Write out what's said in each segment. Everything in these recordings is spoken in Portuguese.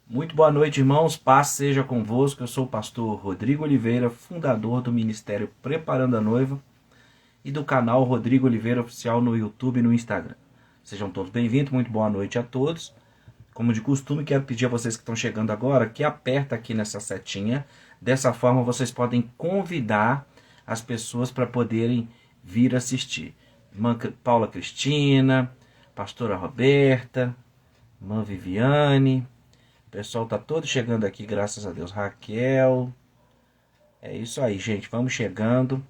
Muito boa noite, irmãos. Paz seja convosco. Eu sou o pastor Rodrigo Oliveira, fundador do Ministério Preparando a Noiva e do canal Rodrigo Oliveira Oficial no YouTube e no Instagram. Sejam todos bem-vindos. Muito boa noite a todos. Como de costume, quero pedir a vocês que estão chegando agora que aperta aqui nessa setinha. Dessa forma, vocês podem convidar as pessoas para poderem vir assistir. Irmã Paula Cristina, pastora Roberta, irmã Viviane. O pessoal tá todo chegando aqui, graças a Deus. Raquel. É isso aí, gente. Vamos chegando.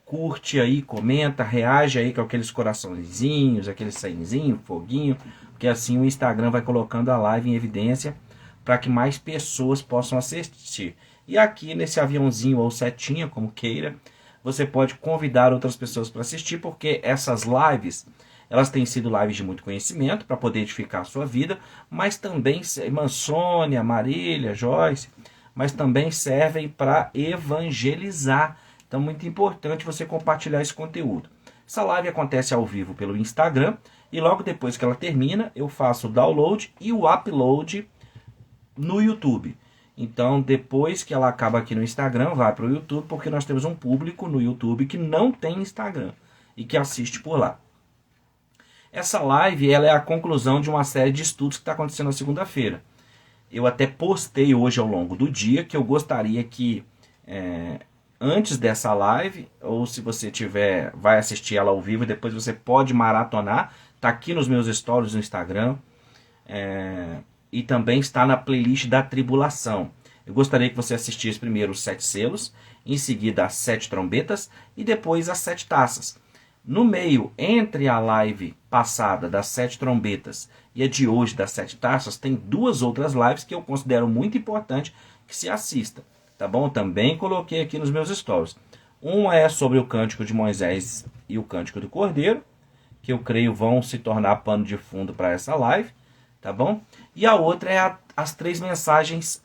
Curte aí, comenta, reage aí com aqueles coraçõezinhos, aquele sainzinho, foguinho. Porque assim o Instagram vai colocando a live em evidência para que mais pessoas possam assistir. E aqui nesse aviãozinho ou setinha, como queira, você pode convidar outras pessoas para assistir, porque essas lives, elas têm sido lives de muito conhecimento para poder edificar a sua vida, mas também, irmã Sônia, Marília, Joyce, mas também servem para evangelizar. Então, muito importante você compartilhar esse conteúdo. Essa live acontece ao vivo pelo Instagram e logo depois que ela termina, eu faço o download e o upload no YouTube. Então, depois que ela acaba aqui no Instagram, vai para o YouTube, porque nós temos um público no YouTube que não tem Instagram e que assiste por lá. Essa live ela é a conclusão de uma série de estudos que está acontecendo na segunda-feira. Eu até postei hoje ao longo do dia que eu gostaria que antes dessa live, ou se você vai assistir ela ao vivo e depois você pode maratonar, está aqui nos meus stories no Instagram e também está na playlist da tribulação. Eu gostaria que você assistisse primeiro os 7 selos, em seguida as 7 trombetas e depois as 7 taças. No meio, entre a live passada das 7 trombetas e a de hoje das 7 taças, tem 2 outras lives que eu considero muito importante que se assista, tá bom? Também coloquei aqui nos meus stories. Uma é sobre o Cântico de Moisés e o Cântico do Cordeiro, que eu creio vão se tornar pano de fundo para essa live, tá bom? E a outra é as 3 mensagens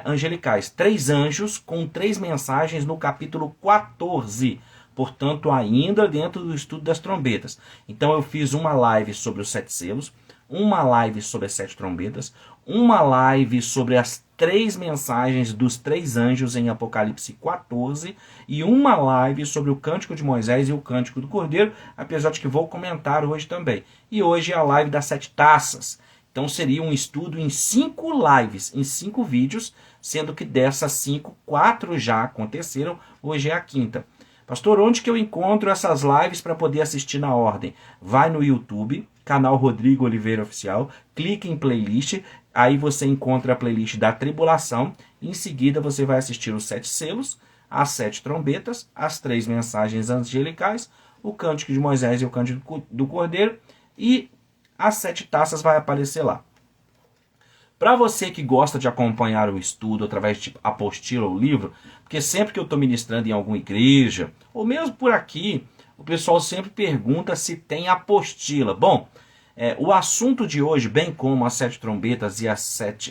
angelicais. 3 anjos com 3 mensagens no capítulo 14, portanto, ainda dentro do estudo das trombetas. Então, eu fiz uma live sobre os 7 selos, uma live sobre as 7 trombetas, uma live sobre as 3 mensagens dos 3 anjos em Apocalipse 14 e uma live sobre o Cântico de Moisés e o Cântico do Cordeiro, apesar de que vou comentar hoje também. E hoje é a live das 7 taças. Então, seria um estudo em 5 lives, em 5 vídeos, sendo que dessas 5, 4 já aconteceram, hoje é a 5ª. Pastor, onde que eu encontro essas lives para poder assistir na ordem? Vai no YouTube, canal Rodrigo Oliveira Oficial, clique em playlist, aí você encontra a playlist da tribulação, em seguida você vai assistir os 7 selos, as 7 trombetas, as 3 mensagens angelicais, o Cântico de Moisés e o Cântico do Cordeiro, e as 7 taças vai aparecer lá. Para você que gosta de acompanhar o estudo através de apostila ou livro, porque sempre que eu estou ministrando em alguma igreja, ou mesmo por aqui, o pessoal sempre pergunta se tem apostila. Bom, o assunto de hoje, bem como as 7 trombetas e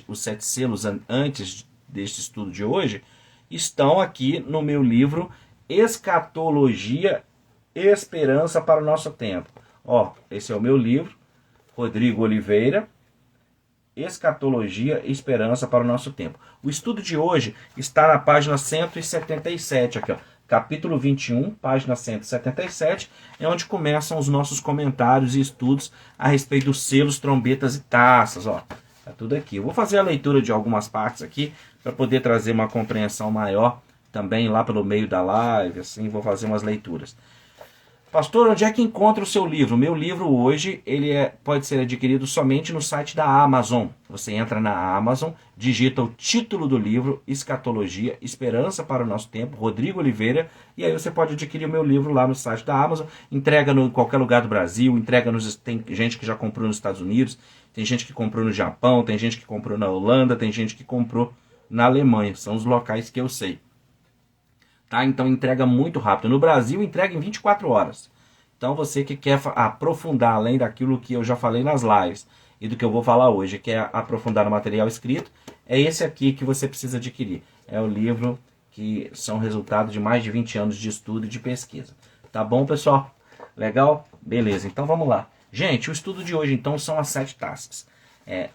os 7 selos antes deste estudo de hoje, estão aqui no meu livro Escatologia, Esperança para o Nosso Tempo. Esse é o meu livro, Rodrigo Oliveira, Escatologia e Esperança para o Nosso Tempo. O estudo de hoje está na página 177, aqui, capítulo 21, página 177, é onde começam os nossos comentários e estudos a respeito dos selos, trombetas e taças. Tá tudo aqui. Eu vou fazer a leitura de algumas partes aqui para poder trazer uma compreensão maior também lá pelo meio da live, assim, vou fazer umas leituras. Pastor, onde é que encontra o seu livro? O meu livro hoje pode ser adquirido somente no site da Amazon. Você entra na Amazon, digita o título do livro, Escatologia, Esperança para o Nosso Tempo, Rodrigo Oliveira, e aí você pode adquirir o meu livro lá no site da Amazon, entrega em qualquer lugar do Brasil, tem gente que já comprou nos Estados Unidos, tem gente que comprou no Japão, tem gente que comprou na Holanda, tem gente que comprou na Alemanha, são os locais que eu sei. Tá? Então entrega muito rápido. No Brasil entrega em 24 horas. Então você que quer aprofundar além daquilo que eu já falei nas lives e do que eu vou falar hoje, quer aprofundar no material escrito, é esse aqui que você precisa adquirir. É o livro que são resultado de mais de 20 anos de estudo e de pesquisa. Tá bom, pessoal? Legal? Beleza, então vamos lá. Gente, o estudo de hoje então são as 7 taças.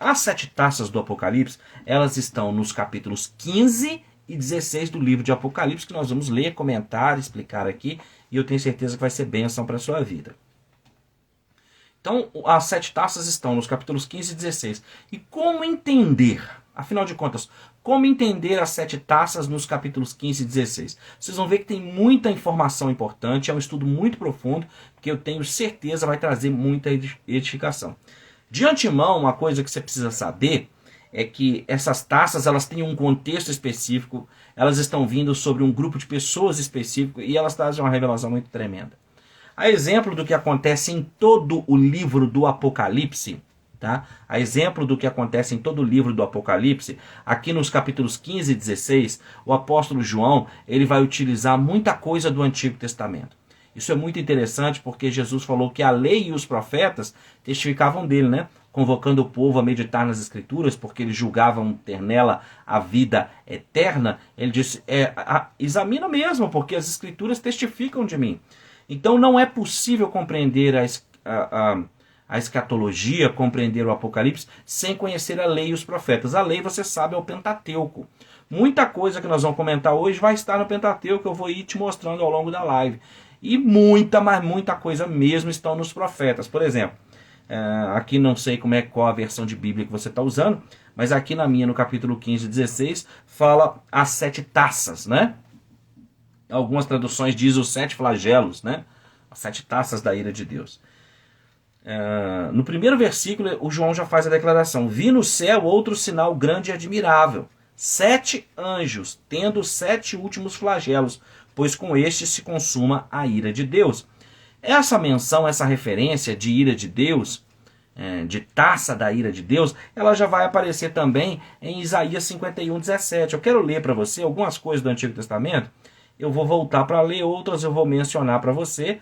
As 7 taças do Apocalipse, elas estão nos capítulos 15 e 16 do livro de Apocalipse, que nós vamos ler, comentar, explicar aqui, e eu tenho certeza que vai ser bênção para a sua vida. Então, as 7 taças estão nos capítulos 15 e 16. E como entender, afinal de contas, como entender as 7 taças nos capítulos 15 e 16? Vocês vão ver que tem muita informação importante, é um estudo muito profundo, que eu tenho certeza vai trazer muita edificação. De antemão, uma coisa que você precisa saber é que essas taças, elas têm um contexto específico, elas estão vindo sobre um grupo de pessoas específico e elas trazem uma revelação muito tremenda. A exemplo do que acontece em todo o livro do Apocalipse, tá? A exemplo do que acontece em todo o livro do Apocalipse, aqui nos capítulos 15 e 16, o apóstolo João, ele vai utilizar muita coisa do Antigo Testamento. Isso é muito interessante porque Jesus falou que a lei e os profetas testificavam dele, né? Convocando o povo a meditar nas Escrituras, porque eles julgavam ter nela a vida eterna. Ele disse, examina mesmo, porque as Escrituras testificam de mim. Então não é possível compreender a escatologia, compreender o Apocalipse, sem conhecer a lei e os profetas. A lei, você sabe, é o Pentateuco. Muita coisa que nós vamos comentar hoje vai estar no Pentateuco, eu vou ir te mostrando ao longo da live. E muita, mas muita coisa mesmo estão nos profetas. Por exemplo, aqui não sei qual a versão de Bíblia que você está usando, mas aqui na minha, no capítulo 15 e 16, fala as 7 taças, né? Algumas traduções dizem os 7 flagelos, né? As 7 taças da ira de Deus. No primeiro versículo, o João já faz a declaração: vi no céu outro sinal grande e admirável, 7 anjos, tendo 7 últimos flagelos, pois com este se consuma a ira de Deus. Essa menção, essa referência de ira de Deus, de taça da ira de Deus, ela já vai aparecer também em Isaías 51, 17. Eu quero ler para você algumas coisas do Antigo Testamento. Eu vou voltar para ler, outras eu vou mencionar para você,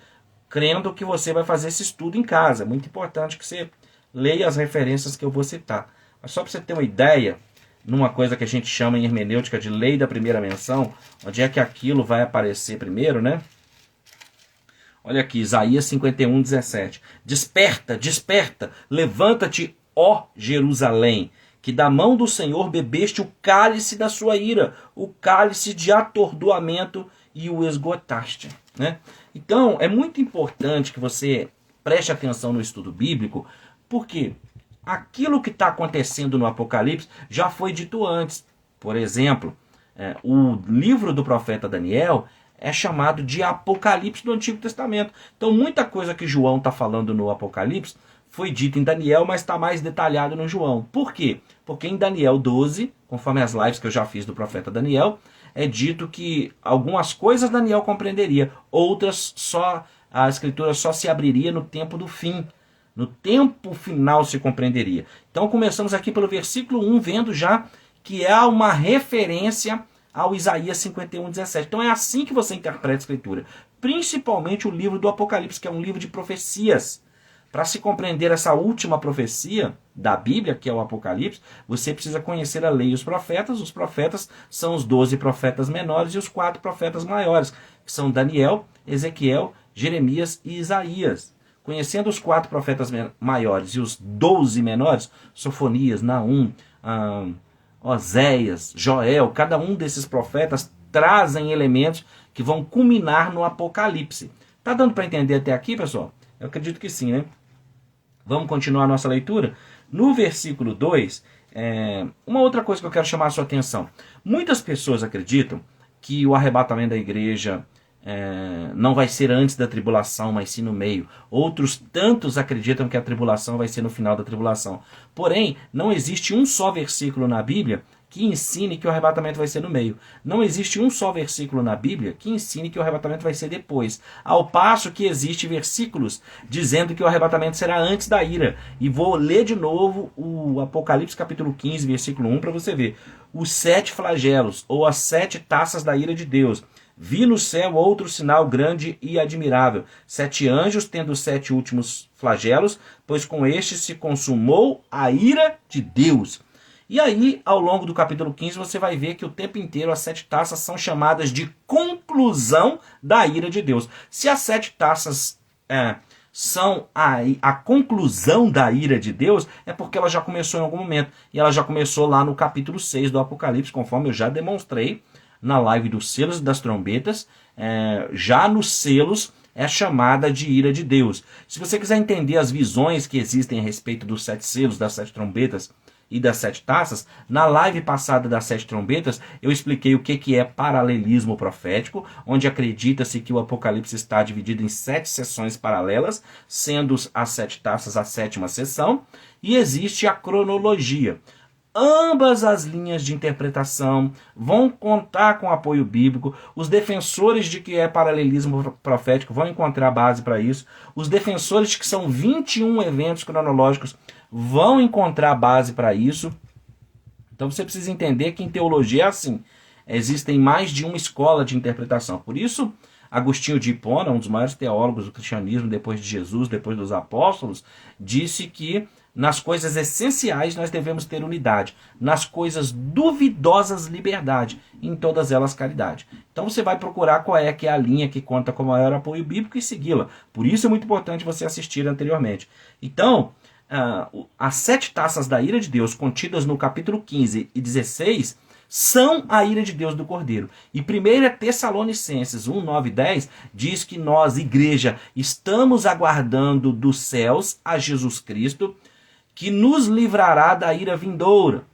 crendo que você vai fazer esse estudo em casa. É muito importante que você leia as referências que eu vou citar. Mas só para você ter uma ideia, numa coisa que a gente chama em hermenêutica de lei da primeira menção, onde é que aquilo vai aparecer primeiro, né? Olha aqui, Isaías 51, 17. Desperta, desperta, levanta-te, ó Jerusalém, que da mão do Senhor bebeste o cálice da sua ira, o cálice de atordoamento, e o esgotaste, né? Então, é muito importante que você preste atenção no estudo bíblico, porque aquilo que está acontecendo no Apocalipse já foi dito antes. Por exemplo, o livro do profeta Daniel é chamado de Apocalipse do Antigo Testamento. Então, muita coisa que João está falando no Apocalipse foi dito em Daniel, mas está mais detalhado no João. Por quê? Porque em Daniel 12, conforme as lives que eu já fiz do profeta Daniel, é dito que algumas coisas Daniel compreenderia, outras a Escritura só se abriria no tempo do fim. No tempo final se compreenderia. Então começamos aqui pelo versículo 1, vendo já que há uma referência ao Isaías 51, 17. Então é assim que você interpreta a Escritura. Principalmente o livro do Apocalipse, que é um livro de profecias. Para se compreender essa última profecia da Bíblia, que é o Apocalipse, você precisa conhecer a lei e os profetas. Os profetas são os 12 profetas menores e os 4 profetas maiores, que são Daniel, Ezequiel, Jeremias e Isaías. Conhecendo os 4 profetas maiores e os 12 menores, Sofonias, Naum, Oséias, Joel, cada um desses profetas trazem elementos que vão culminar no Apocalipse. Tá dando para entender até aqui, pessoal? Eu acredito que sim, né? Vamos continuar a nossa leitura? No versículo 2, uma outra coisa que eu quero chamar a sua atenção. Muitas pessoas acreditam que o arrebatamento da igreja não vai ser antes da tribulação, mas sim no meio. Outros tantos acreditam que a tribulação vai ser no final da tribulação. Porém, não existe um só versículo na Bíblia que ensine que o arrebatamento vai ser no meio. Não existe um só versículo na Bíblia que ensine que o arrebatamento vai ser depois. Ao passo que existem versículos dizendo que o arrebatamento será antes da ira. E vou ler de novo o Apocalipse capítulo 15, versículo 1, para você ver. Os 7 flagelos, ou as 7 taças da ira de Deus. Vi no céu outro sinal grande e admirável. 7 anjos tendo 7 últimos flagelos, pois com estes se consumou a ira de Deus. E aí, ao longo do capítulo 15, você vai ver que o tempo inteiro as 7 taças são chamadas de conclusão da ira de Deus. Se as 7 taças são a conclusão da ira de Deus, é porque ela já começou em algum momento. E ela já começou lá no capítulo 6 do Apocalipse, conforme eu já demonstrei na live dos selos e das trombetas. Já nos selos é chamada de ira de Deus. Se você quiser entender as visões que existem a respeito dos 7 selos, das 7 trombetas e das 7 taças, na live passada das 7 trombetas, eu expliquei o que é paralelismo profético, onde acredita-se que o Apocalipse está dividido em 7 sessões paralelas, sendo as 7 taças a 7ª sessão, e existe a cronologia. Ambas as linhas de interpretação vão contar com apoio bíblico. Os defensores de que é paralelismo profético vão encontrar base para isso. Os defensores de que são 21 eventos cronológicos vão encontrar base para isso. Então você precisa entender que em teologia é assim. Existem mais de uma escola de interpretação. Por isso, Agostinho de Hipona, um dos maiores teólogos do cristianismo depois de Jesus, depois dos apóstolos, disse que nas coisas essenciais nós devemos ter unidade. Nas coisas duvidosas, liberdade. Em todas elas, caridade. Então você vai procurar qual é que é a linha que conta com maior apoio bíblico e segui-la. Por isso é muito importante você assistir anteriormente. Então, as 7 taças da ira de Deus contidas no capítulo 15 e 16 são a ira de Deus do Cordeiro. E 1 Tessalonicenses 1, 9 e 10 diz que nós, igreja, estamos aguardando dos céus a Jesus Cristo, que nos livrará da ira vindoura.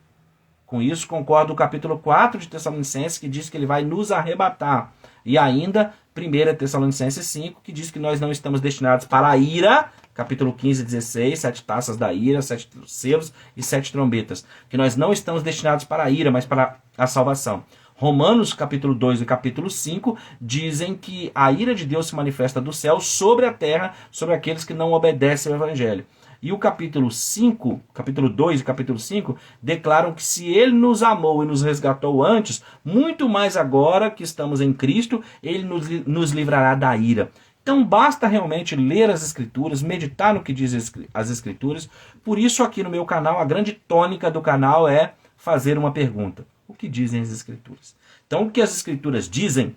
Com isso concorda o capítulo 4 de Tessalonicenses, que diz que ele vai nos arrebatar. E ainda 1 Tessalonicenses 5, que diz que nós não estamos destinados para a ira, capítulo 15 e 16, 7 taças da ira, 7 selos e 7 trombetas. Que nós não estamos destinados para a ira, mas para a salvação. Romanos, capítulo 2 e capítulo 5, dizem que a ira de Deus se manifesta do céu sobre a terra, sobre aqueles que não obedecem ao evangelho. E o capítulo 5, capítulo 2 e capítulo 5 declaram que se ele nos amou e nos resgatou antes, muito mais agora que estamos em Cristo, ele nos livrará da ira. Então basta realmente ler as Escrituras, meditar no que diz as Escrituras. Por isso aqui no meu canal, a grande tônica do canal é fazer uma pergunta. O que dizem as Escrituras? Então o que as Escrituras dizem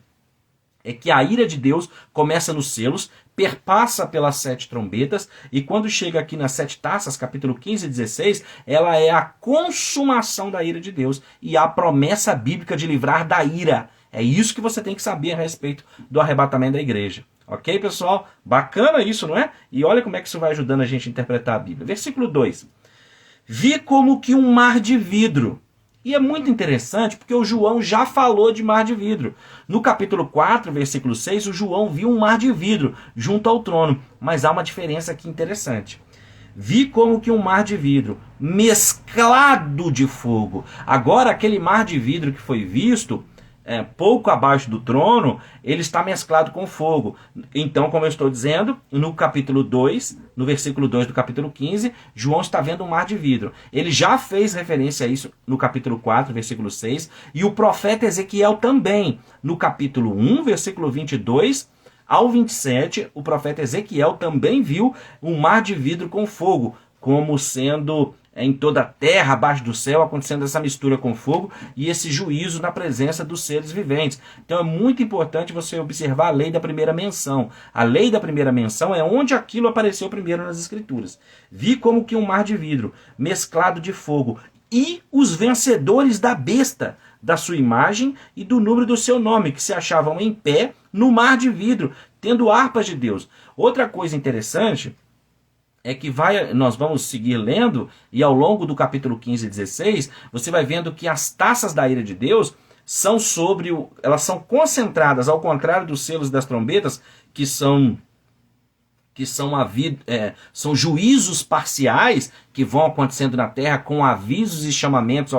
é que a ira de Deus começa nos selos, perpassa pelas 7 trombetas, e quando chega aqui nas 7 taças, capítulo 15 e 16, ela é a consumação da ira de Deus e a promessa bíblica de livrar da ira. É isso que você tem que saber a respeito do arrebatamento da igreja. Ok, pessoal? Bacana isso, não é? E olha como é que isso vai ajudando a gente a interpretar a Bíblia. Versículo 2. Vi como que um mar de vidro. E é muito interessante porque o João já falou de mar de vidro. No capítulo 4, versículo 6, o João viu um mar de vidro junto ao trono. Mas há uma diferença aqui interessante. Vi como que um mar de vidro mesclado de fogo. Agora aquele mar de vidro que foi visto, pouco abaixo do trono, ele está mesclado com fogo. Então, como eu estou dizendo, no capítulo 2, no versículo 2 do capítulo 15, João está vendo um mar de vidro. Ele já fez referência a isso no capítulo 4, versículo 6, e o profeta Ezequiel também. No capítulo 1, versículo 22 ao 27, o profeta Ezequiel também viu um mar de vidro com fogo, como sendo em toda a terra, abaixo do céu, acontecendo essa mistura com fogo e esse juízo na presença dos seres viventes. Então é muito importante você observar a lei da primeira menção. A lei da primeira menção é onde aquilo apareceu primeiro nas Escrituras. Vi como que um mar de vidro, mesclado de fogo, e os vencedores da besta, da sua imagem e do número do seu nome, que se achavam em pé no mar de vidro, tendo harpas de Deus. Outra coisa interessante é que nós vamos seguir lendo, e ao longo do capítulo 15 e 16, você vai vendo que as taças da ira de Deus elas são concentradas, ao contrário dos selos das trombetas, que são juízos parciais que vão acontecendo na terra com avisos e chamamentos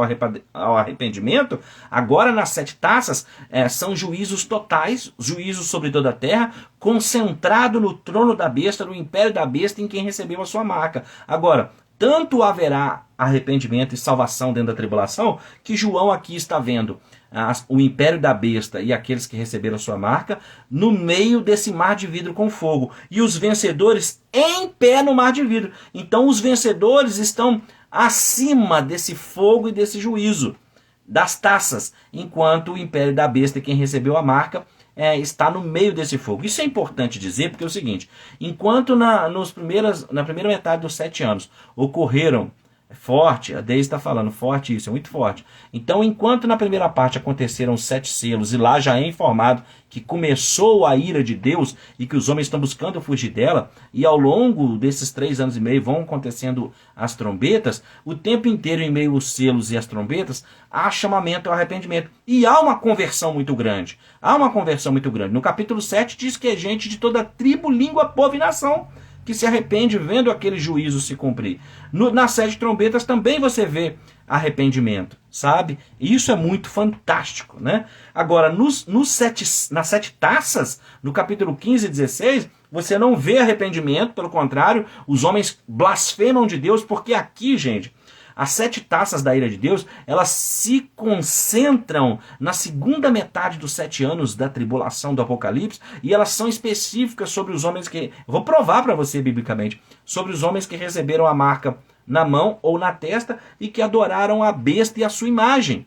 ao arrependimento. Agora nas 7 taças são juízos totais, juízos sobre toda a terra, concentrado no trono da besta, no império da besta, em quem recebeu a sua marca. Agora, tanto haverá arrependimento e salvação dentro da tribulação, que João aqui está vendo o império da besta e aqueles que receberam sua marca no meio desse mar de vidro com fogo, e os vencedores em pé no mar de vidro. Então os vencedores estão acima desse fogo e desse juízo das taças, enquanto o império da besta e quem recebeu a marca está no meio desse fogo. Isso é importante dizer, porque é o seguinte, enquanto na primeira metade dos 7 anos ocorreram forte, a Deise está falando, forte isso, é muito forte. Então, enquanto na primeira parte aconteceram 7 selos, e lá já é informado que começou a ira de Deus e que os homens estão buscando fugir dela, e ao longo desses 3 anos e meio vão acontecendo as trombetas, o tempo inteiro em meio aos selos e as trombetas, há chamamento ao arrependimento. E há uma conversão muito grande. Há uma conversão muito grande. No capítulo 7 diz que é gente de toda tribo, língua, povo e nação que se arrepende vendo aquele juízo se cumprir. Nas 7 trombetas também você vê arrependimento, sabe? Isso é muito fantástico, né? Agora, nas 7 taças, no capítulo 15 e 16, você não vê arrependimento, pelo contrário, os homens blasfemam de Deus, porque aqui, gente, as 7 taças da ira de Deus, elas se concentram na segunda metade dos 7 anos da tribulação do Apocalipse, e elas são específicas sobre os homens que... Vou provar para você biblicamente. Sobre os homens que receberam a marca na mão ou na testa e que adoraram a besta e a sua imagem.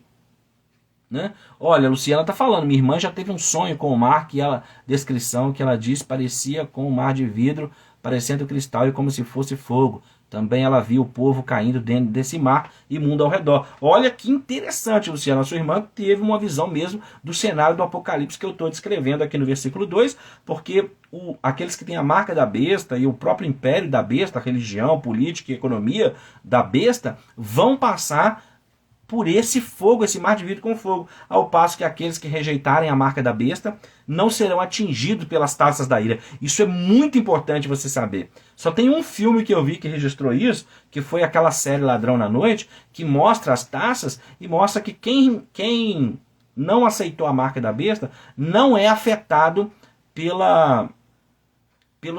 Né? Olha, a Luciana está falando, minha irmã já teve um sonho com o mar, que a descrição que ela disse parecia com um mar de vidro, parecendo cristal e como se fosse fogo. Também ela viu o povo caindo dentro desse mar e mundo ao redor. Olha que interessante, Luciana. A sua irmã teve uma visão mesmo do cenário do Apocalipse que eu estou descrevendo aqui no versículo 2, porque aqueles que têm a marca da besta e o próprio império da besta, a religião, política e economia da besta, vão passar por esse fogo, esse mar de vidro com fogo, ao passo que aqueles que rejeitarem a marca da besta não serão atingidos pelas taças da ira. Isso é muito importante você saber. Só tem um filme que eu vi que registrou isso, que foi aquela série Ladrão na Noite, que mostra as taças e mostra que quem não aceitou a marca da besta não é afetado pelo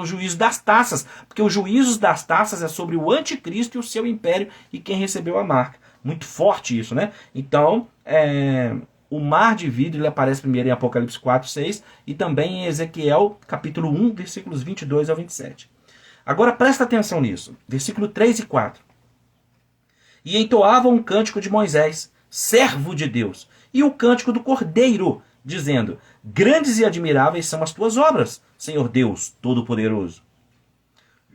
juízo das taças, porque o juízo das taças é sobre o anticristo e o seu império e quem recebeu a marca. Muito forte isso, né? Então, o mar de vidro ele aparece primeiro em Apocalipse 4, 6 e também em Ezequiel, capítulo 1, versículos 22 ao 27. Agora presta atenção nisso. Versículo 3 e 4. E entoavam um cântico de Moisés, servo de Deus, e o cântico do Cordeiro, dizendo, grandes e admiráveis são as tuas obras, Senhor Deus Todo-Poderoso.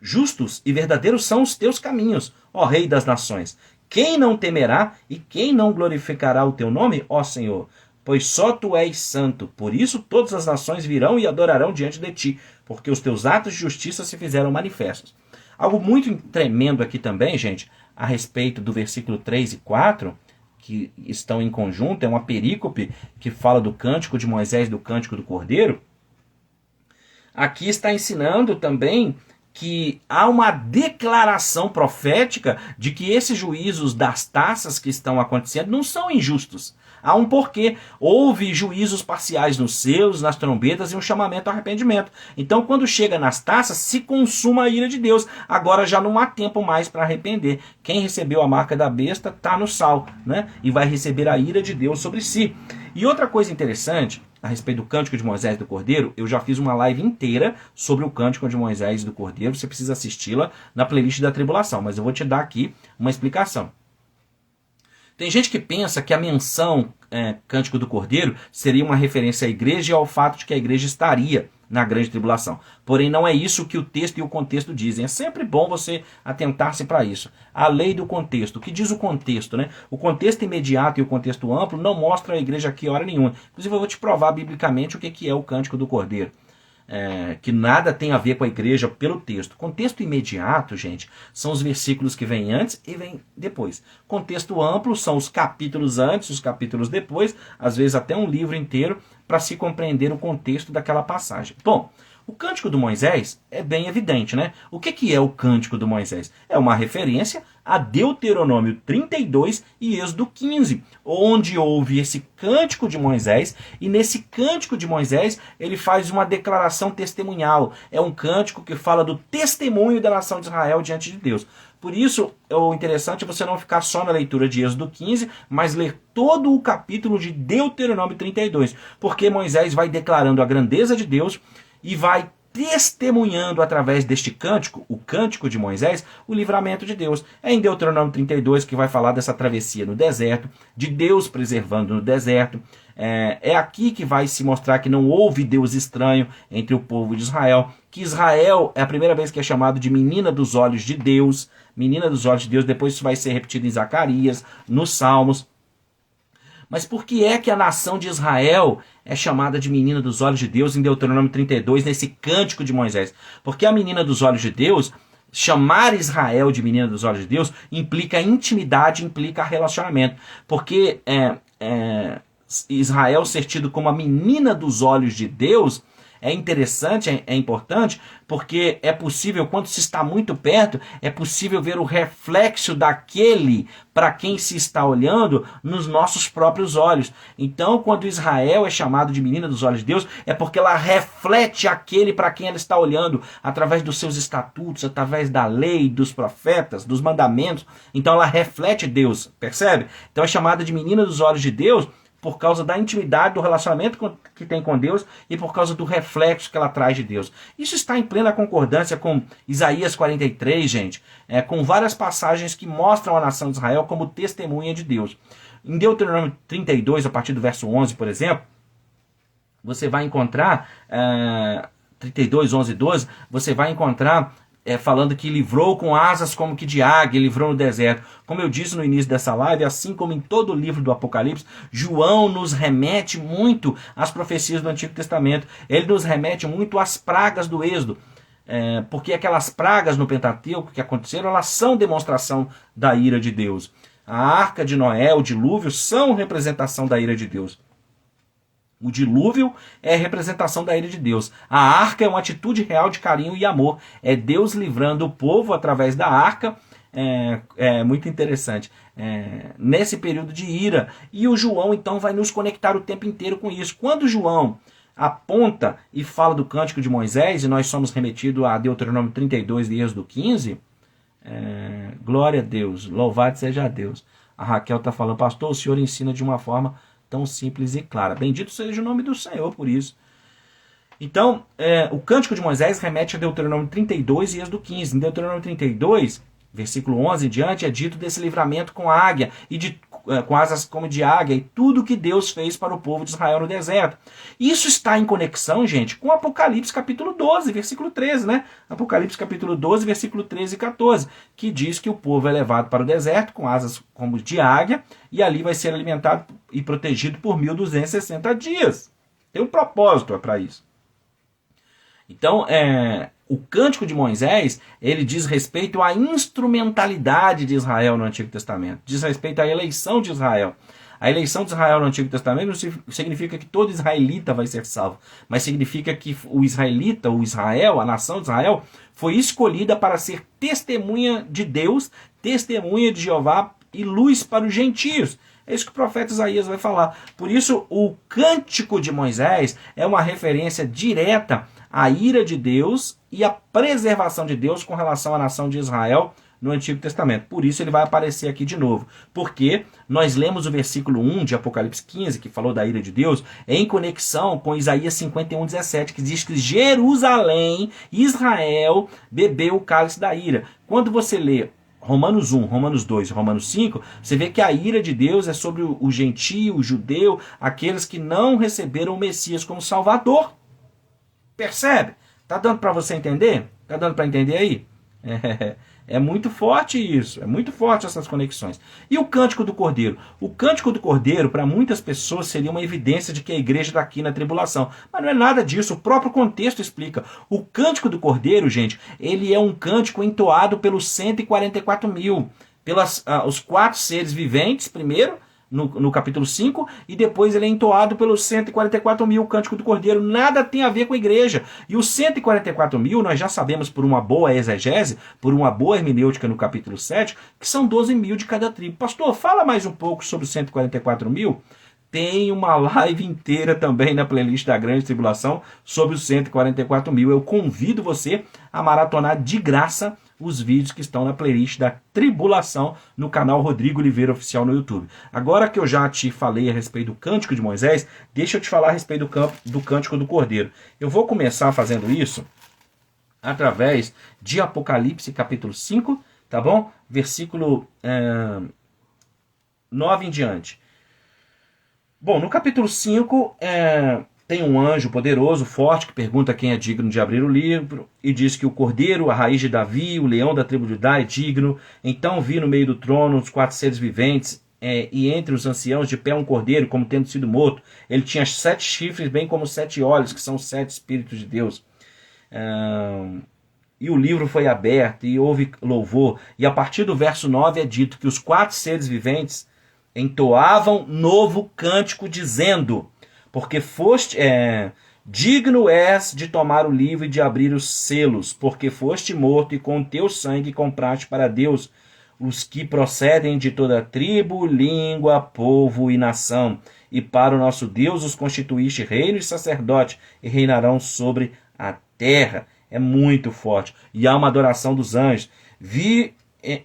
Justos e verdadeiros são os teus caminhos, ó Rei das nações. Quem não temerá e quem não glorificará o teu nome, ó Senhor? Pois só tu és santo, por isso todas as nações virão e adorarão diante de ti, porque os teus atos de justiça se fizeram manifestos. Algo muito tremendo aqui também, gente, a respeito do versículo 3 e 4, que estão em conjunto, é uma perícope que fala do cântico de Moisés e do cântico do Cordeiro. Aqui está ensinando também que há uma declaração profética de que esses juízos das taças que estão acontecendo não são injustos. Há um porquê. Houve juízos parciais nos selos, nas trombetas e um chamamento ao arrependimento. Então, quando chega nas taças, se consuma a ira de Deus. Agora já não há tempo mais para arrepender. Quem recebeu a marca da besta está no sal, né? E vai receber a ira de Deus sobre si. E outra coisa interessante a respeito do cântico de Moisés e do Cordeiro, eu já fiz uma live inteira sobre o cântico de Moisés e do Cordeiro. Você precisa assisti-la na playlist da tribulação, mas eu vou te dar aqui uma explicação. Tem gente que pensa que a menção Cântico do Cordeiro seria uma referência à igreja e ao fato de que a igreja estaria na grande tribulação. Porém, não é isso que o texto e o contexto dizem. É sempre bom você atentar-se para isso. A lei do contexto. O que diz o contexto, né? O contexto imediato e o contexto amplo não mostra a igreja aqui hora nenhuma. Inclusive, eu vou te provar biblicamente o que é o Cântico do Cordeiro. Que nada tem a ver com a igreja pelo texto. Contexto imediato, gente, são os versículos que vêm antes e vêm depois. Contexto amplo são os capítulos antes, os capítulos depois, às vezes até um livro inteiro, para se compreender o contexto daquela passagem. Bom, o Cântico do Moisés é bem evidente, né? O que é o Cântico do Moisés? É uma referência a Deuteronômio 32 e Êxodo 15, onde houve esse Cântico de Moisés, e nesse Cântico de Moisés ele faz uma declaração testemunhal. É um cântico que fala do testemunho da nação de Israel diante de Deus. Por isso, o interessante é você não ficar só na leitura de Êxodo 15, mas ler todo o capítulo de Deuteronômio 32, porque Moisés vai declarando a grandeza de Deus e vai testemunhando através deste cântico, o cântico de Moisés, o livramento de Deus. É em Deuteronômio 32 que vai falar dessa travessia no deserto, de Deus preservando no deserto. É aqui que vai se mostrar que não houve Deus estranho entre o povo de Israel, que Israel é a primeira vez que é chamado de menina dos olhos de Deus, menina dos olhos de Deus, depois isso vai ser repetido em Zacarias, nos Salmos. Mas por que é que a nação de Israel é chamada de menina dos olhos de Deus em Deuteronômio 32, nesse cântico de Moisés? Porque a menina dos olhos de Deus, chamar Israel de menina dos olhos de Deus, implica intimidade, implica relacionamento. Porque Israel ser tido como a menina dos olhos de Deus é interessante, é importante, porque é possível, quando se está muito perto, é possível ver o reflexo daquele para quem se está olhando nos nossos próprios olhos. Então, quando Israel é chamado de menina dos olhos de Deus, é porque ela reflete aquele para quem ela está olhando, através dos seus estatutos, através da lei, dos profetas, dos mandamentos. Então, ela reflete Deus, percebe? Então, é chamada de menina dos olhos de Deus por causa da intimidade, do relacionamento que tem com Deus e por causa do reflexo que ela traz de Deus. Isso está em plena concordância com Isaías 43, gente, com várias passagens que mostram a nação de Israel como testemunha de Deus. Em Deuteronômio 32, a partir do verso 11, por exemplo, você vai encontrar, 32, 11 e 12, você vai encontrar falando que livrou com asas como que de águia, livrou no deserto. Como eu disse no início dessa live, assim como em todo o livro do Apocalipse, João nos remete muito às profecias do Antigo Testamento. Ele nos remete muito às pragas do Êxodo. Porque aquelas pragas no Pentateuco que aconteceram, elas são demonstração da ira de Deus. A arca de Noé, o dilúvio, são representação da ira de Deus. O dilúvio é representação da ira de Deus. A arca é uma atitude real de carinho e amor. É Deus livrando o povo através da arca. É muito interessante. Nesse período de ira. E o João, então, vai nos conectar o tempo inteiro com isso. Quando João aponta e fala do cântico de Moisés, e nós somos remetidos a Deuteronômio 32 e Êxodo 15, glória a Deus, louvado seja Deus. A Raquel está falando, pastor, o senhor ensina de uma forma tão simples e clara. Bendito seja o nome do Senhor por isso. Então, o Cântico de Moisés remete a Deuteronômio 32 e Êxodo 15. Em Deuteronômio 32, versículo 11 em diante, é dito desse livramento com águia, e com asas como de águia, e tudo que Deus fez para o povo de Israel no deserto. Isso está em conexão, gente, com Apocalipse capítulo 12, versículo 13, né? Apocalipse capítulo 12, versículo 13 e 14, que diz que o povo é levado para o deserto com asas como de águia, e ali vai ser alimentado e protegido por 1260 dias. Tem um propósito para isso. Então, o Cântico de Moisés, ele diz respeito à instrumentalidade de Israel no Antigo Testamento. Diz respeito à eleição de Israel. A eleição de Israel no Antigo Testamento não significa que todo israelita vai ser salvo, mas significa que o israelita, o Israel, a nação de Israel, foi escolhida para ser testemunha de Deus, testemunha de Jeová e luz para os gentios. É isso que o profeta Isaías vai falar. Por isso, o Cântico de Moisés é uma referência direta à ira de Deus e à preservação de Deus com relação à nação de Israel no Antigo Testamento. Por isso ele vai aparecer aqui de novo. Porque nós lemos o versículo 1 de Apocalipse 15, que falou da ira de Deus, em conexão com Isaías 51, 17, que diz que Jerusalém, Israel, bebeu o cálice da ira. Quando você lê Romanos 1, Romanos 2, Romanos 5, você vê que a ira de Deus é sobre o gentio, o judeu, aqueles que não receberam o Messias como Salvador. Percebe? Tá dando para você entender? Tá dando para entender aí? É muito forte isso, é muito forte essas conexões. E o Cântico do Cordeiro? O Cântico do Cordeiro, para muitas pessoas, seria uma evidência de que a igreja está aqui na tribulação. Mas não é nada disso, o próprio contexto explica. O Cântico do Cordeiro, gente, ele é um cântico entoado pelos 144 mil, pelos os 4 seres viventes, primeiro, no capítulo 5, e depois ele é entoado pelos 144 mil, o Cântico do Cordeiro. Nada tem a ver com a igreja. E os 144 mil, nós já sabemos por uma boa exegese, por uma boa hermenêutica no capítulo 7, que são 12 mil de cada tribo. Pastor, fala mais um pouco sobre os 144 mil. Tem uma live inteira também na playlist da Grande Tribulação sobre os 144 mil. Eu convido você a maratonar de graça os vídeos que estão na playlist da Tribulação no canal Rodrigo Oliveira Oficial no YouTube. Agora que eu já te falei a respeito do Cântico de Moisés, deixa eu te falar a respeito do Cântico do Cordeiro. Eu vou começar fazendo isso através de Apocalipse capítulo 5, tá bom? Versículo 9 em diante. Bom, no capítulo 5, tem um anjo poderoso, forte, que pergunta quem é digno de abrir o livro, e diz que o Cordeiro, a raiz de Davi, o leão da tribo de Judá, é digno. Então vi no meio do trono os 4 seres viventes, e entre os anciãos de pé um cordeiro, como tendo sido morto. Ele tinha 7 chifres, bem como 7 olhos, que são os 7 Espíritos de Deus. E o livro foi aberto, e houve louvor. E a partir do verso 9 é dito que os 4 seres viventes entoavam novo cântico, dizendo: porque foste, digno és de tomar o livro e de abrir os selos, porque foste morto e com teu sangue compraste para Deus os que procedem de toda tribo, língua, povo e nação. E para o nosso Deus os constituíste reino e sacerdote, e reinarão sobre a terra. É muito forte. E há uma adoração dos anjos. Vi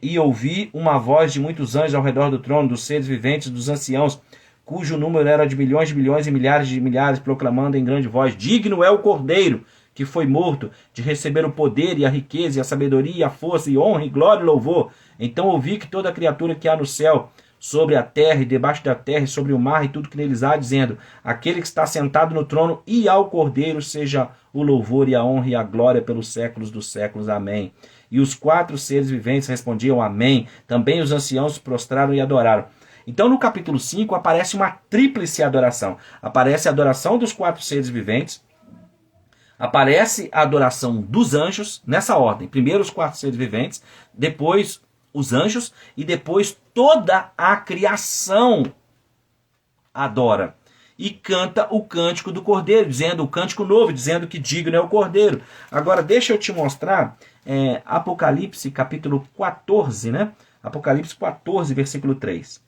e ouvi uma voz de muitos anjos ao redor do trono, dos seres viventes, dos anciãos, cujo número era de milhões e milhares de milhares, proclamando em grande voz: digno é o Cordeiro, que foi morto, de receber o poder e a riqueza e a sabedoria e a força e honra e glória e louvor. Então ouvi que toda criatura que há no céu, sobre a terra e debaixo da terra, e sobre o mar e tudo que neles há, dizendo: aquele que está sentado no trono e ao Cordeiro seja o louvor e a honra e a glória pelos séculos dos séculos. Amém. E os 4 seres viventes respondiam: amém. Também os anciãos se prostraram e adoraram. Então no capítulo 5 aparece uma tríplice adoração. Aparece a adoração dos 4 seres viventes, aparece a adoração dos anjos, nessa ordem. Primeiro os 4 seres viventes, depois os anjos, e depois toda a criação adora e canta o cântico do Cordeiro, dizendo o cântico novo, dizendo que digno é o Cordeiro. Agora deixa eu te mostrar Apocalipse capítulo 14, né? Apocalipse 14, versículo 3.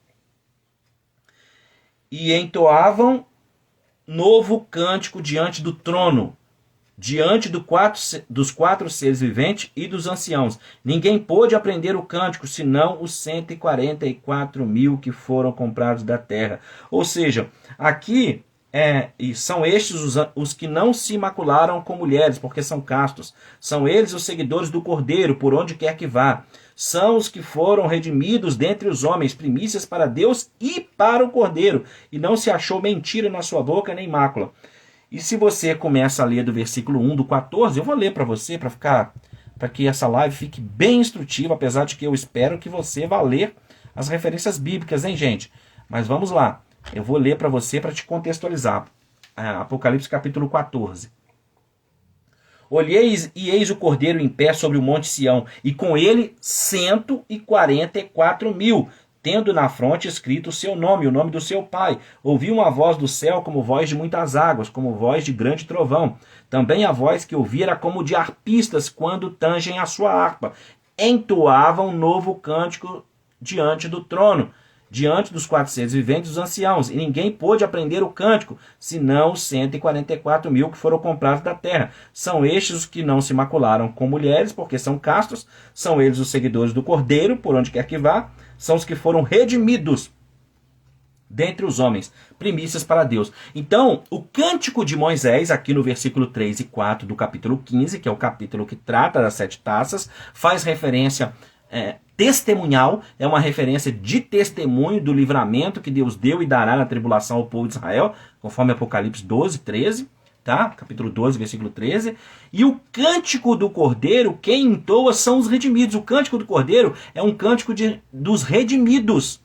E entoavam novo cântico diante do trono, diante dos 4 seres viventes e dos anciãos. Ninguém pôde aprender o cântico, senão os 144 mil que foram comprados da terra. Ou seja, aqui e são estes os que não se macularam com mulheres, porque são castos. São eles os seguidores do Cordeiro, por onde quer que vá. São os que foram redimidos dentre os homens, primícias para Deus e para o Cordeiro. E não se achou mentira na sua boca, nem mácula. E se você começa a ler do versículo 1 do 14, eu vou ler para você, para que essa live fique bem instrutiva, apesar de que eu espero que você vá ler as referências bíblicas, hein, gente? Mas vamos lá. Eu vou ler para você para te contextualizar. Apocalipse capítulo 14. Olhei e eis o Cordeiro em pé sobre o monte Sião, e com ele 144 mil, tendo na fronte escrito o seu nome, o nome do seu pai. Ouvi uma voz do céu como voz de muitas águas, como voz de grande trovão. Também a voz que ouvi era como de harpistas quando tangem a sua harpa. Entoavam um novo cântico diante do trono, diante dos 4 seres viventes dos anciãos, e ninguém pôde aprender o cântico, senão os 144 mil que foram comprados da terra. São estes os que não se macularam com mulheres, porque são castos. São eles os seguidores do Cordeiro, por onde quer que vá. São os que foram redimidos dentre os homens, primícias para Deus. Então, o cântico de Moisés, aqui no versículo 3 e 4 do capítulo 15, que é o capítulo que trata das 7 taças, faz referência testemunhal, é uma referência de testemunho do livramento que Deus deu e dará na tribulação ao povo de Israel, conforme Apocalipse 12, 13, tá? Capítulo 12, versículo 13. E o cântico do Cordeiro, quem entoa são os redimidos. O cântico do Cordeiro é um cântico dos redimidos.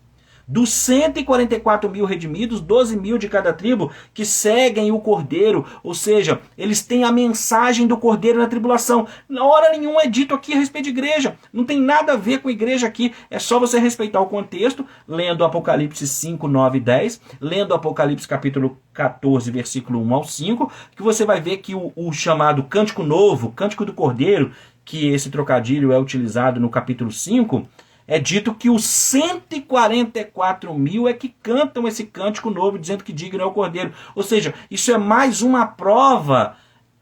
Dos 144 mil redimidos, 12 mil de cada tribo que seguem o Cordeiro. Ou seja, eles têm a mensagem do Cordeiro na tribulação. Na hora nenhuma é dito aqui a respeito de igreja. Não tem nada a ver com igreja aqui. É só você respeitar o contexto, lendo Apocalipse 5, 9 e 10, lendo Apocalipse capítulo 14, versículo 1 ao 5, que você vai ver que o chamado Cântico Novo, Cântico do Cordeiro, que esse trocadilho é utilizado no capítulo 5, é dito que os 144 mil é que cantam esse cântico novo, dizendo que digno é o Cordeiro. Ou seja, isso é mais uma prova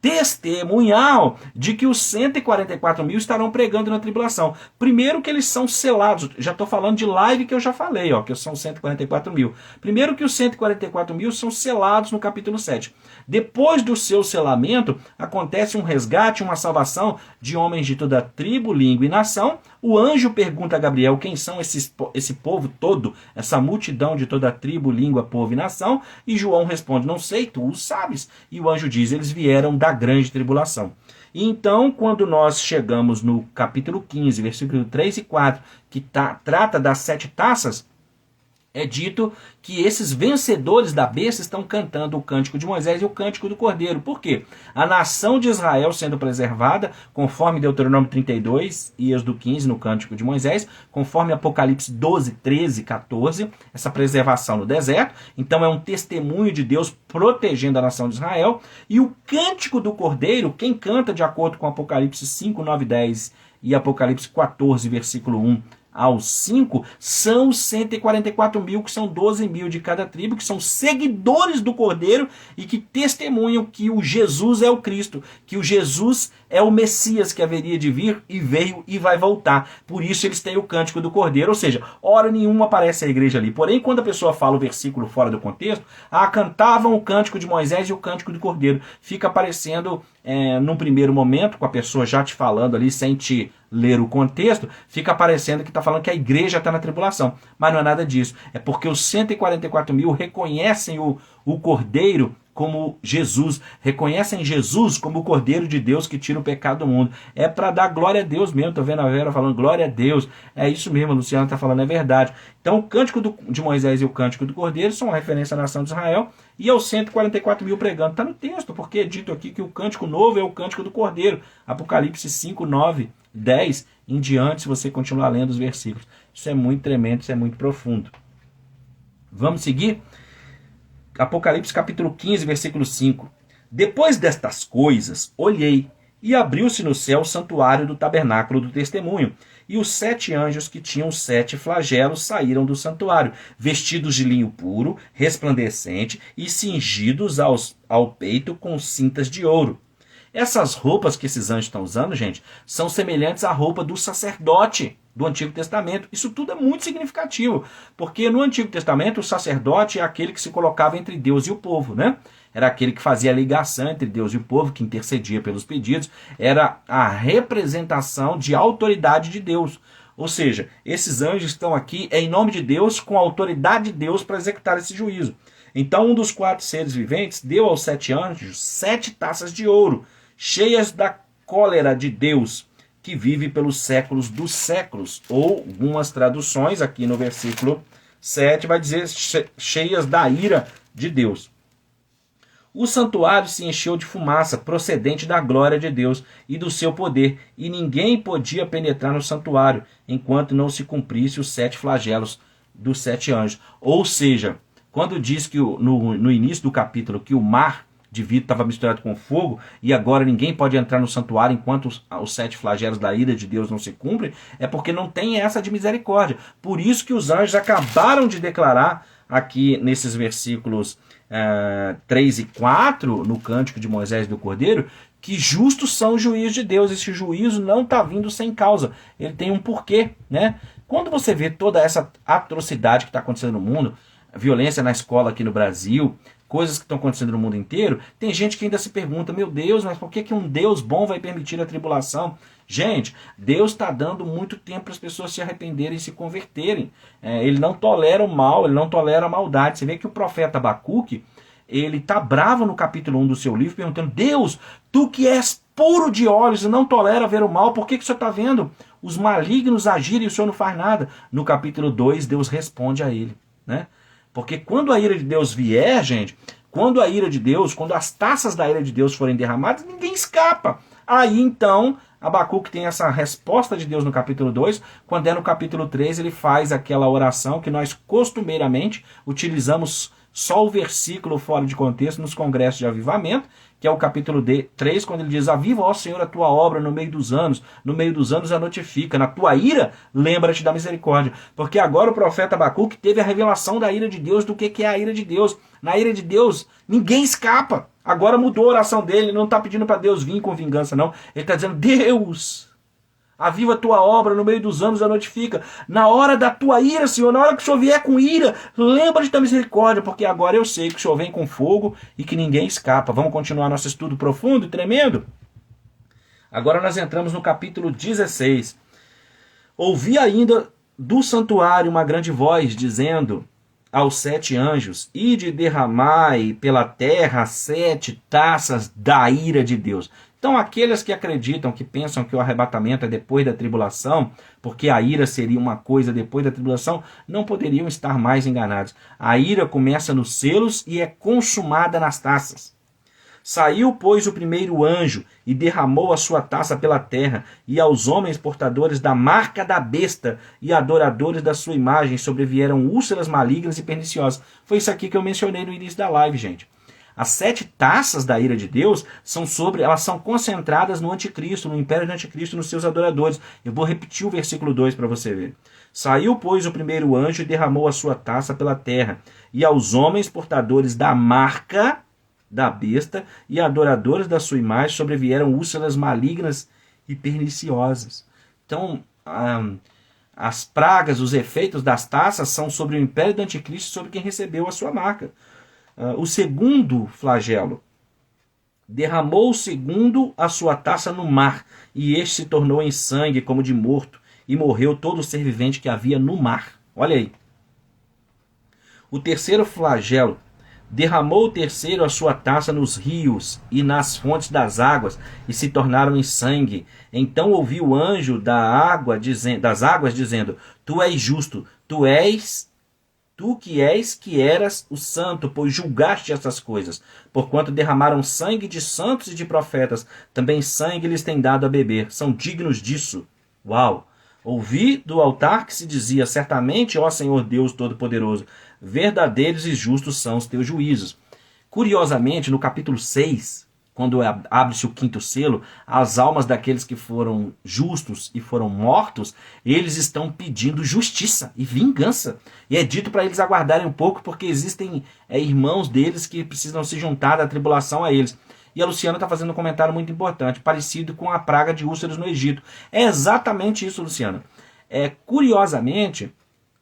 testemunhal de que os 144 mil estarão pregando na tribulação. Primeiro que eles são selados, já estou falando de live que eu já falei, que são 144 mil. Primeiro que os 144 mil são selados no capítulo 7. Depois do seu selamento, acontece um resgate, uma salvação de homens de toda tribo, língua e nação. O anjo pergunta a Gabriel quem são esse povo todo, essa multidão de toda tribo, língua, povo e nação. E João responde, não sei, tu o sabes. E o anjo diz, eles vieram da grande tribulação. E então, quando nós chegamos no capítulo 15, versículo 3 e 4, que trata das 7 taças, é dito que esses vencedores da besta estão cantando o cântico de Moisés e o cântico do Cordeiro. Por quê? A nação de Israel sendo preservada, conforme Deuteronômio 32 e Êxodo 15 no cântico de Moisés, conforme Apocalipse 12, 13, 14, essa preservação no deserto. Então é um testemunho de Deus protegendo a nação de Israel. E o cântico do Cordeiro, quem canta de acordo com Apocalipse 5, 9, 10 e Apocalipse 14, versículo 1, aos 5, são os 144 mil, que são 12 mil de cada tribo, que são seguidores do Cordeiro e que testemunham que o Jesus é o Cristo, que o Jesus é o Messias que haveria de vir e veio e vai voltar. Por isso eles têm o cântico do Cordeiro, ou seja, hora nenhuma aparece a igreja ali. Porém, quando a pessoa fala o versículo fora do contexto, cantavam o cântico de Moisés e o cântico do Cordeiro. Fica aparecendo num primeiro momento, com a pessoa já te falando ali, sem te ler o contexto, fica aparecendo que está falando que a igreja está na tribulação. Mas não é nada disso. É porque os 144 mil reconhecem o Cordeiro como Jesus, reconhecem Jesus como o Cordeiro de Deus que tira o pecado do mundo. É para dar glória a Deus mesmo. Estou vendo a Vera falando glória a Deus. É isso mesmo, a Luciana está falando, é verdade. Então o cântico de Moisés e o cântico do Cordeiro são uma referência à nação de Israel e aos 144 mil pregando. Está no texto, porque é dito aqui que o cântico novo é o cântico do Cordeiro. Apocalipse 5, 9, 10 em diante, se você continuar lendo os versículos. Isso é muito tremendo, isso é muito profundo. Vamos seguir? Apocalipse capítulo 15, versículo 5. Depois destas coisas, olhei, e abriu-se no céu o santuário do tabernáculo do testemunho, e os 7 anjos que tinham 7 flagelos saíram do santuário, vestidos de linho puro, resplandecente, e cingidos ao peito com cintas de ouro. Essas roupas que esses anjos estão usando, gente, são semelhantes à roupa do sacerdote do Antigo Testamento. Isso tudo é muito significativo, porque no Antigo Testamento o sacerdote é aquele que se colocava entre Deus e o povo, né? Era aquele que fazia a ligação entre Deus e o povo, que intercedia pelos pedidos, era a representação de autoridade de Deus. Ou seja, esses anjos estão aqui em nome de Deus, com a autoridade de Deus para executar esse juízo. Então um dos 4 seres viventes deu aos 7 anjos 7 taças de ouro, cheias da cólera de Deus, que vive pelos séculos dos séculos. Ou algumas traduções, aqui no versículo 7, vai dizer cheias da ira de Deus. O santuário se encheu de fumaça procedente da glória de Deus e do seu poder, e ninguém podia penetrar no santuário, enquanto não se cumprisse os 7 flagelos dos 7 anjos. Ou seja, quando diz que no início do capítulo que o mar de vidro estava misturado com fogo, e agora ninguém pode entrar no santuário enquanto os 7 flagelos da ira de Deus não se cumprem, é porque não tem essa de misericórdia. Por isso que os anjos acabaram de declarar aqui nesses versículos 3 e 4, no cântico de Moisés e do Cordeiro, que justos são os juízos de Deus. Esse juízo não está vindo sem causa, ele tem um porquê, né? Quando você vê toda essa atrocidade que está acontecendo no mundo, violência na escola aqui no Brasil, coisas que estão acontecendo no mundo inteiro, tem gente que ainda se pergunta, meu Deus, mas por que um Deus bom vai permitir a tribulação? Gente, Deus está dando muito tempo para as pessoas se arrependerem e se converterem. Ele não tolera o mal, ele não tolera a maldade. Você vê que o profeta Abacuque, ele está bravo no capítulo 1 do seu livro, perguntando, Deus, tu que és puro de olhos e não tolera ver o mal, por que o senhor está vendo os malignos agirem e o senhor não faz nada? No capítulo 2, Deus responde a ele, né? Porque quando a ira de Deus vier, gente, quando as taças da ira de Deus forem derramadas, ninguém escapa. Aí então, Abacuque tem essa resposta de Deus no capítulo 2, quando no capítulo 3 ele faz aquela oração que nós costumeiramente utilizamos só o versículo fora de contexto nos congressos de avivamento, que é o capítulo 3, quando ele diz: aviva, ó Senhor, a tua obra no meio dos anos a notifica, na tua ira, lembra-te da misericórdia. Porque agora o profeta Abacuque teve a revelação da ira de Deus, do que é a ira de Deus. Na ira de Deus, ninguém escapa. Agora mudou a oração dele, ele não está pedindo para Deus vir com vingança, não. Ele está dizendo: Deus, aviva a tua obra, no meio dos anos a notifica. Na hora da tua ira, Senhor, na hora que o Senhor vier com ira, lembra-te da misericórdia, porque agora eu sei que o Senhor vem com fogo e que ninguém escapa. Vamos continuar nosso estudo profundo e tremendo? Agora nós entramos no capítulo 16. Ouvi ainda do santuário uma grande voz, dizendo aos 7 anjos: ide derramai pela terra 7 taças da ira de Deus. Então aqueles que acreditam, que pensam que o arrebatamento é depois da tribulação, porque a ira seria uma coisa depois da tribulação, não poderiam estar mais enganados. A ira começa nos selos e é consumada nas taças. Saiu, pois, o primeiro anjo e derramou a sua taça pela terra, e aos homens portadores da marca da besta e adoradores da sua imagem sobrevieram úlceras malignas e perniciosas. Foi isso aqui que eu mencionei no início da live, gente. As 7 taças da ira de Deus elas são concentradas no anticristo, no império do anticristo, nos seus adoradores. Eu vou repetir o versículo 2 para você ver. Saiu, pois, o primeiro anjo e derramou a sua taça pela terra, e aos homens portadores da marca da besta e adoradores da sua imagem sobrevieram úlceras malignas e perniciosas. Então, as pragas, os efeitos das taças são sobre o império do anticristo, sobre quem recebeu a sua marca. O segundo flagelo: derramou o segundo a sua taça no mar, e este se tornou em sangue como de morto, e morreu todo ser vivente que havia no mar. Olha aí. O terceiro flagelo: derramou o terceiro a sua taça nos rios e nas fontes das águas, e se tornaram em sangue. Então ouviu o anjo das águas dizendo: tu és justo, tu que eras o santo, pois julgaste essas coisas. Porquanto derramaram sangue de santos e de profetas, também sangue lhes tem dado a beber. São dignos disso. Uau! Ouvi do altar que se dizia: certamente, ó Senhor Deus Todo-Poderoso, verdadeiros e justos são os teus juízos. Curiosamente, no capítulo 6, quando abre-se o 5º selo, as almas daqueles que foram justos e foram mortos, eles estão pedindo justiça e vingança. E é dito para eles aguardarem um pouco, porque existem irmãos deles que precisam se juntar da tribulação a eles. E a Luciana está fazendo um comentário muito importante, parecido com a praga de úlceras no Egito. É exatamente isso, Luciana. Curiosamente,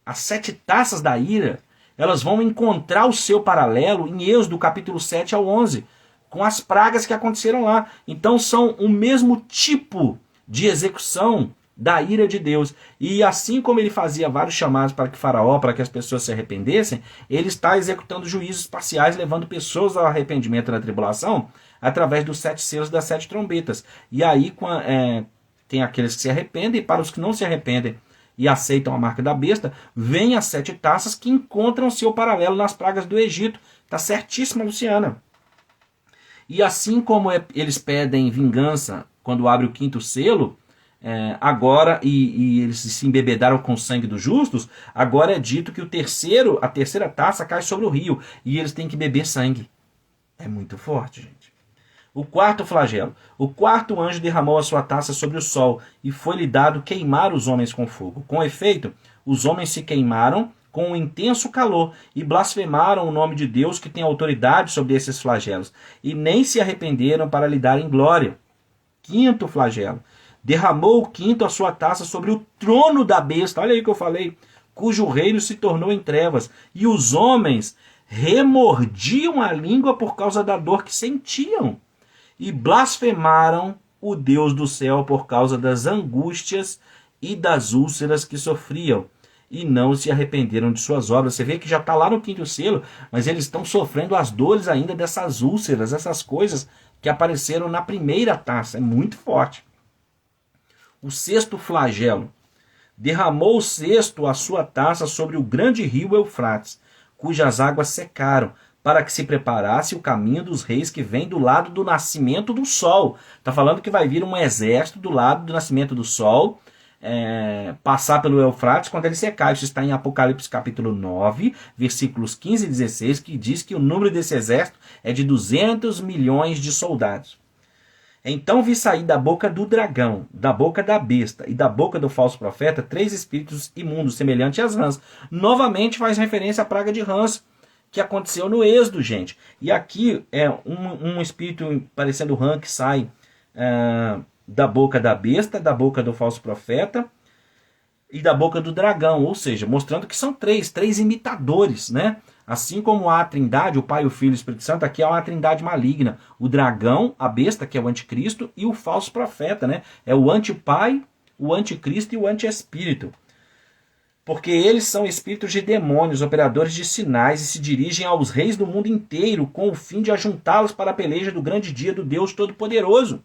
as 7 taças da ira, elas vão encontrar o seu paralelo em Êxodo, capítulo 7 ao 11, com as pragas que aconteceram lá. Então são o mesmo tipo de execução da ira de Deus. E assim como ele fazia vários chamados para que Faraó, para que as pessoas se arrependessem, ele está executando juízos parciais, levando pessoas ao arrependimento na tribulação, através dos 7 selos das 7 trombetas. E aí tem aqueles que se arrependem, e para os que não se arrependem e aceitam a marca da besta, vem as 7 taças que encontram seu paralelo nas pragas do Egito. Está certíssima, Luciana. E assim como eles pedem vingança quando abre o 5º selo, agora, e eles se embebedaram com o sangue dos justos, agora é dito que a terceira taça cai sobre o rio, e eles têm que beber sangue. É muito forte, gente. O 4º flagelo: o 4º anjo derramou a sua taça sobre o sol, e foi-lhe dado queimar os homens com fogo. Com efeito, os homens se queimaram com um intenso calor, e blasfemaram o nome de Deus, que tem autoridade sobre esses flagelos, e nem se arrependeram para lhe darem glória. 5º flagelo: derramou o 5º a sua taça sobre o trono da besta, olha aí que eu falei, cujo reino se tornou em trevas, e os homens remordiam a língua por causa da dor que sentiam, e blasfemaram o Deus do céu por causa das angústias e das úlceras que sofriam, e não se arrependeram de suas obras. Você vê que já está lá no 5º selo, mas eles estão sofrendo as dores ainda dessas úlceras, essas coisas que apareceram na primeira taça. É muito forte. O 6º flagelo: derramou o 6º a sua taça sobre o grande rio Eufrates, cujas águas secaram, para que se preparasse o caminho dos reis que vem do lado do nascimento do sol. Está falando que vai vir um exército do lado do nascimento do sol, passar pelo Eufrates quando ele secar. Isso está em Apocalipse capítulo 9, versículos 15 e 16, que diz que o número desse exército é de 200 milhões de soldados. Então vi sair da boca do dragão, da boca da besta e da boca do falso profeta 3 espíritos imundos, semelhantes às rãs. Novamente faz referência à praga de rãs que aconteceu no Êxodo, gente. E aqui é um espírito parecendo rã que sai da boca da besta, da boca do falso profeta e da boca do dragão. Ou seja, mostrando que são três imitadores, né? Assim como há a trindade, o Pai, o Filho e o Espírito Santo, aqui há uma trindade maligna. O dragão, a besta, que é o anticristo, e o falso profeta, né? É o antipai, o anticristo e o antiespírito. Porque eles são espíritos de demônios, operadores de sinais, e se dirigem aos reis do mundo inteiro com o fim de ajuntá-los para a peleja do grande dia do Deus Todo-Poderoso.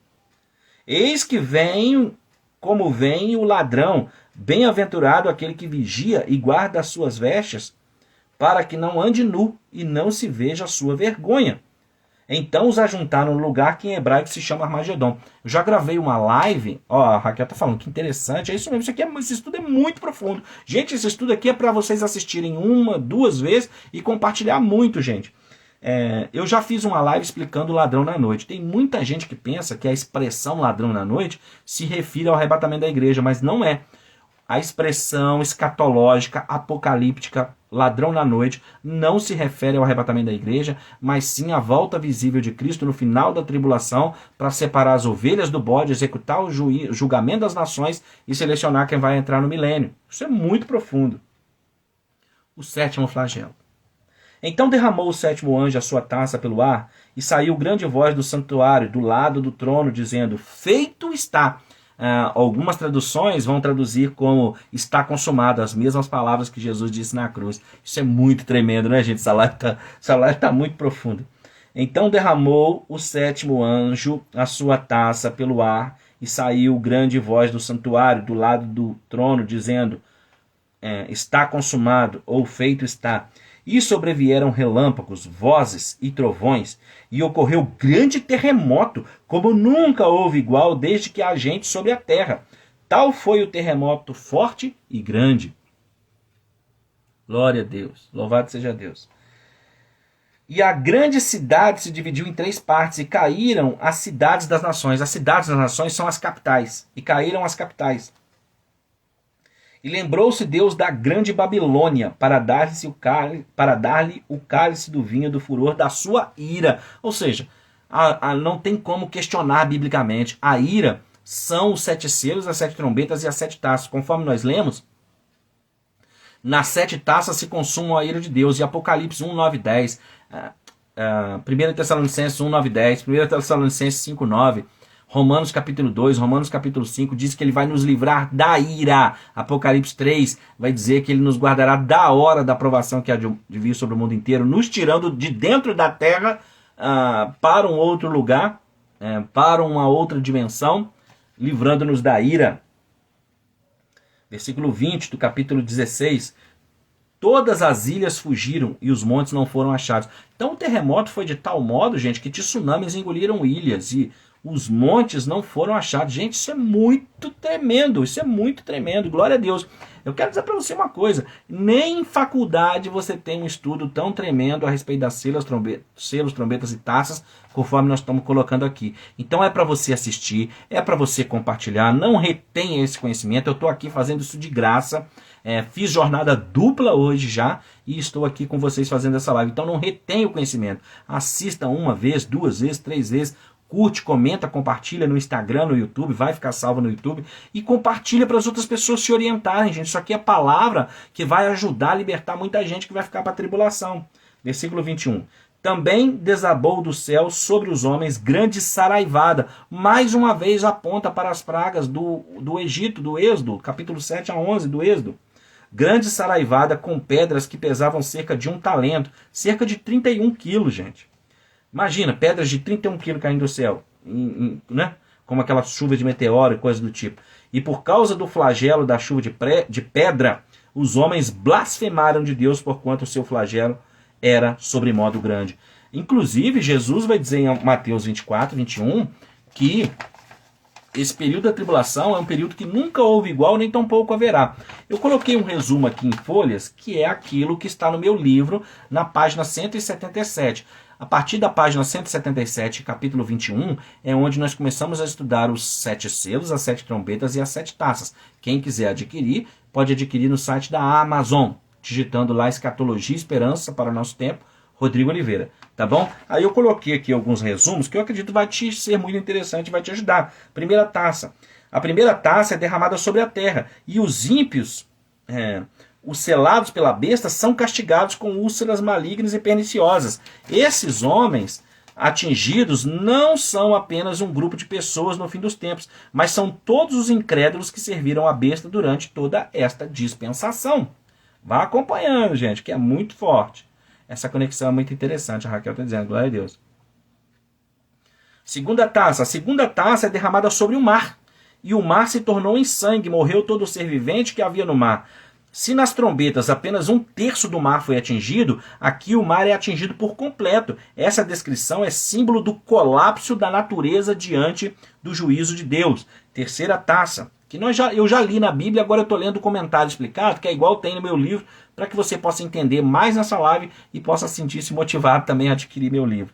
Eis que vem, como vem o ladrão, bem-aventurado aquele que vigia e guarda as suas vestes, para que não ande nu e não se veja a sua vergonha. Então os ajuntaram no lugar que em hebraico se chama Armagedon. Eu já gravei uma live, a Raquel tá falando que interessante, é isso mesmo, esse estudo é muito profundo. Gente, esse estudo aqui é para vocês assistirem 1, 2 vezes e compartilhar muito, gente. Eu já fiz uma live explicando o ladrão na noite. Tem muita gente que pensa que a expressão ladrão na noite se refere ao arrebatamento da igreja, mas não é. A expressão escatológica, apocalíptica, ladrão na noite, não se refere ao arrebatamento da igreja, mas sim à volta visível de Cristo no final da tribulação para separar as ovelhas do bode, executar o julgamento das nações e selecionar quem vai entrar no milênio. Isso é muito profundo. O 7º flagelo. Então derramou o 7º anjo a sua taça pelo ar e saiu grande voz do santuário, do lado do trono, dizendo: feito está. Algumas traduções vão traduzir como está consumado, as mesmas palavras que Jesus disse na cruz. Isso é muito tremendo, né, gente? Essa live está muito profunda. Então derramou o 7º anjo a sua taça pelo ar e saiu grande voz do santuário, do lado do trono, dizendo: está consumado, ou feito está. E sobrevieram relâmpagos, vozes e trovões, e ocorreu grande terremoto, como nunca houve igual desde que há gente sobre a terra. Tal foi o terremoto forte e grande. Glória a Deus, louvado seja Deus. E a grande cidade se dividiu em 3 partes, e caíram as cidades das nações. As cidades das nações são as capitais, e caíram as capitais. E lembrou-se Deus da grande Babilônia para dar-lhe o cálice do vinho do furor da sua ira. Ou seja, não tem como questionar biblicamente. A ira são os 7 selos, as 7 trombetas e as 7 taças. Conforme nós lemos, nas 7 taças se consuma a ira de Deus. E Apocalipse 1, 9, 10, 1 Tessalonicenses 1, 9, 10, 1 Tessalonicenses 5, 9... Romanos capítulo 2, Romanos capítulo 5 diz que ele vai nos livrar da ira. Apocalipse 3 vai dizer que ele nos guardará da hora da provação que há de vir sobre o mundo inteiro, nos tirando de dentro da terra para um outro lugar, para uma outra dimensão, livrando-nos da ira. Versículo 20 do capítulo 16. Todas as ilhas fugiram e os montes não foram achados. Então o terremoto foi de tal modo, gente, que tsunamis engoliram ilhas e os montes não foram achados. Gente, isso é muito tremendo. Isso é muito tremendo. Glória a Deus. Eu quero dizer para você uma coisa. Nem em faculdade você tem um estudo tão tremendo a respeito das selos, trombetas e taças, conforme nós estamos colocando aqui. Então é para você assistir, é para você compartilhar. Não retenha esse conhecimento. Eu estou aqui fazendo isso de graça. Fiz jornada dupla hoje já e estou aqui com vocês fazendo essa live. Então não retenha o conhecimento. Assista 1 vez, 2 vezes, 3 vezes. Curte, comenta, compartilha no Instagram, no YouTube, vai ficar salvo no YouTube e compartilha para as outras pessoas se orientarem, gente. Isso aqui é palavra que vai ajudar a libertar muita gente que vai ficar para a tribulação. Versículo 21. Também desabou do céu sobre os homens grande saraivada. Mais uma vez aponta para as pragas do Egito, do Êxodo, capítulo 7 a 11 do Êxodo. Grande saraivada com pedras que pesavam cerca de 1 talento, cerca de 31 quilos, gente. Imagina, pedras de 31 quilos caindo do céu, né? Como aquela chuva de meteoro e coisa do tipo. E por causa do flagelo da chuva de pedra, os homens blasfemaram de Deus, porquanto o seu flagelo era sobremodo grande. Inclusive, Jesus vai dizer em Mateus 24, 21, que esse período da tribulação é um período que nunca houve igual, nem tampouco haverá. Eu coloquei um resumo aqui em folhas, que é aquilo que está no meu livro, na página 177. A partir da página 177, capítulo 21, é onde nós começamos a estudar os 7 selos, as 7 trombetas e as 7 taças. Quem quiser adquirir, pode adquirir no site da Amazon, digitando lá Escatologia e Esperança para o Nosso Tempo, Rodrigo Oliveira, tá bom? Aí eu coloquei aqui alguns resumos que eu acredito vai te ser muito interessante e vai te ajudar. Primeira taça. A primeira taça é derramada sobre a terra e os ímpios, os selados pela besta, são castigados com úlceras malignas e perniciosas. Esses homens atingidos não são apenas um grupo de pessoas no fim dos tempos, mas são todos os incrédulos que serviram a besta durante toda esta dispensação. Vá acompanhando, gente, que é muito forte. Essa conexão é muito interessante, a Raquel está dizendo, glória a Deus. Segunda taça. A segunda taça é derramada sobre o mar. E o mar se tornou em sangue, morreu todo o ser vivente que havia no mar. Se nas trombetas apenas 1/3 do mar foi atingido, aqui o mar é atingido por completo. Essa descrição é símbolo do colapso da natureza diante do juízo de Deus. Terceira taça, que eu já li na Bíblia, agora eu estou lendo o comentário explicado, que é igual tem no meu livro, para que você possa entender mais nessa live e possa sentir-se motivado também a adquirir meu livro.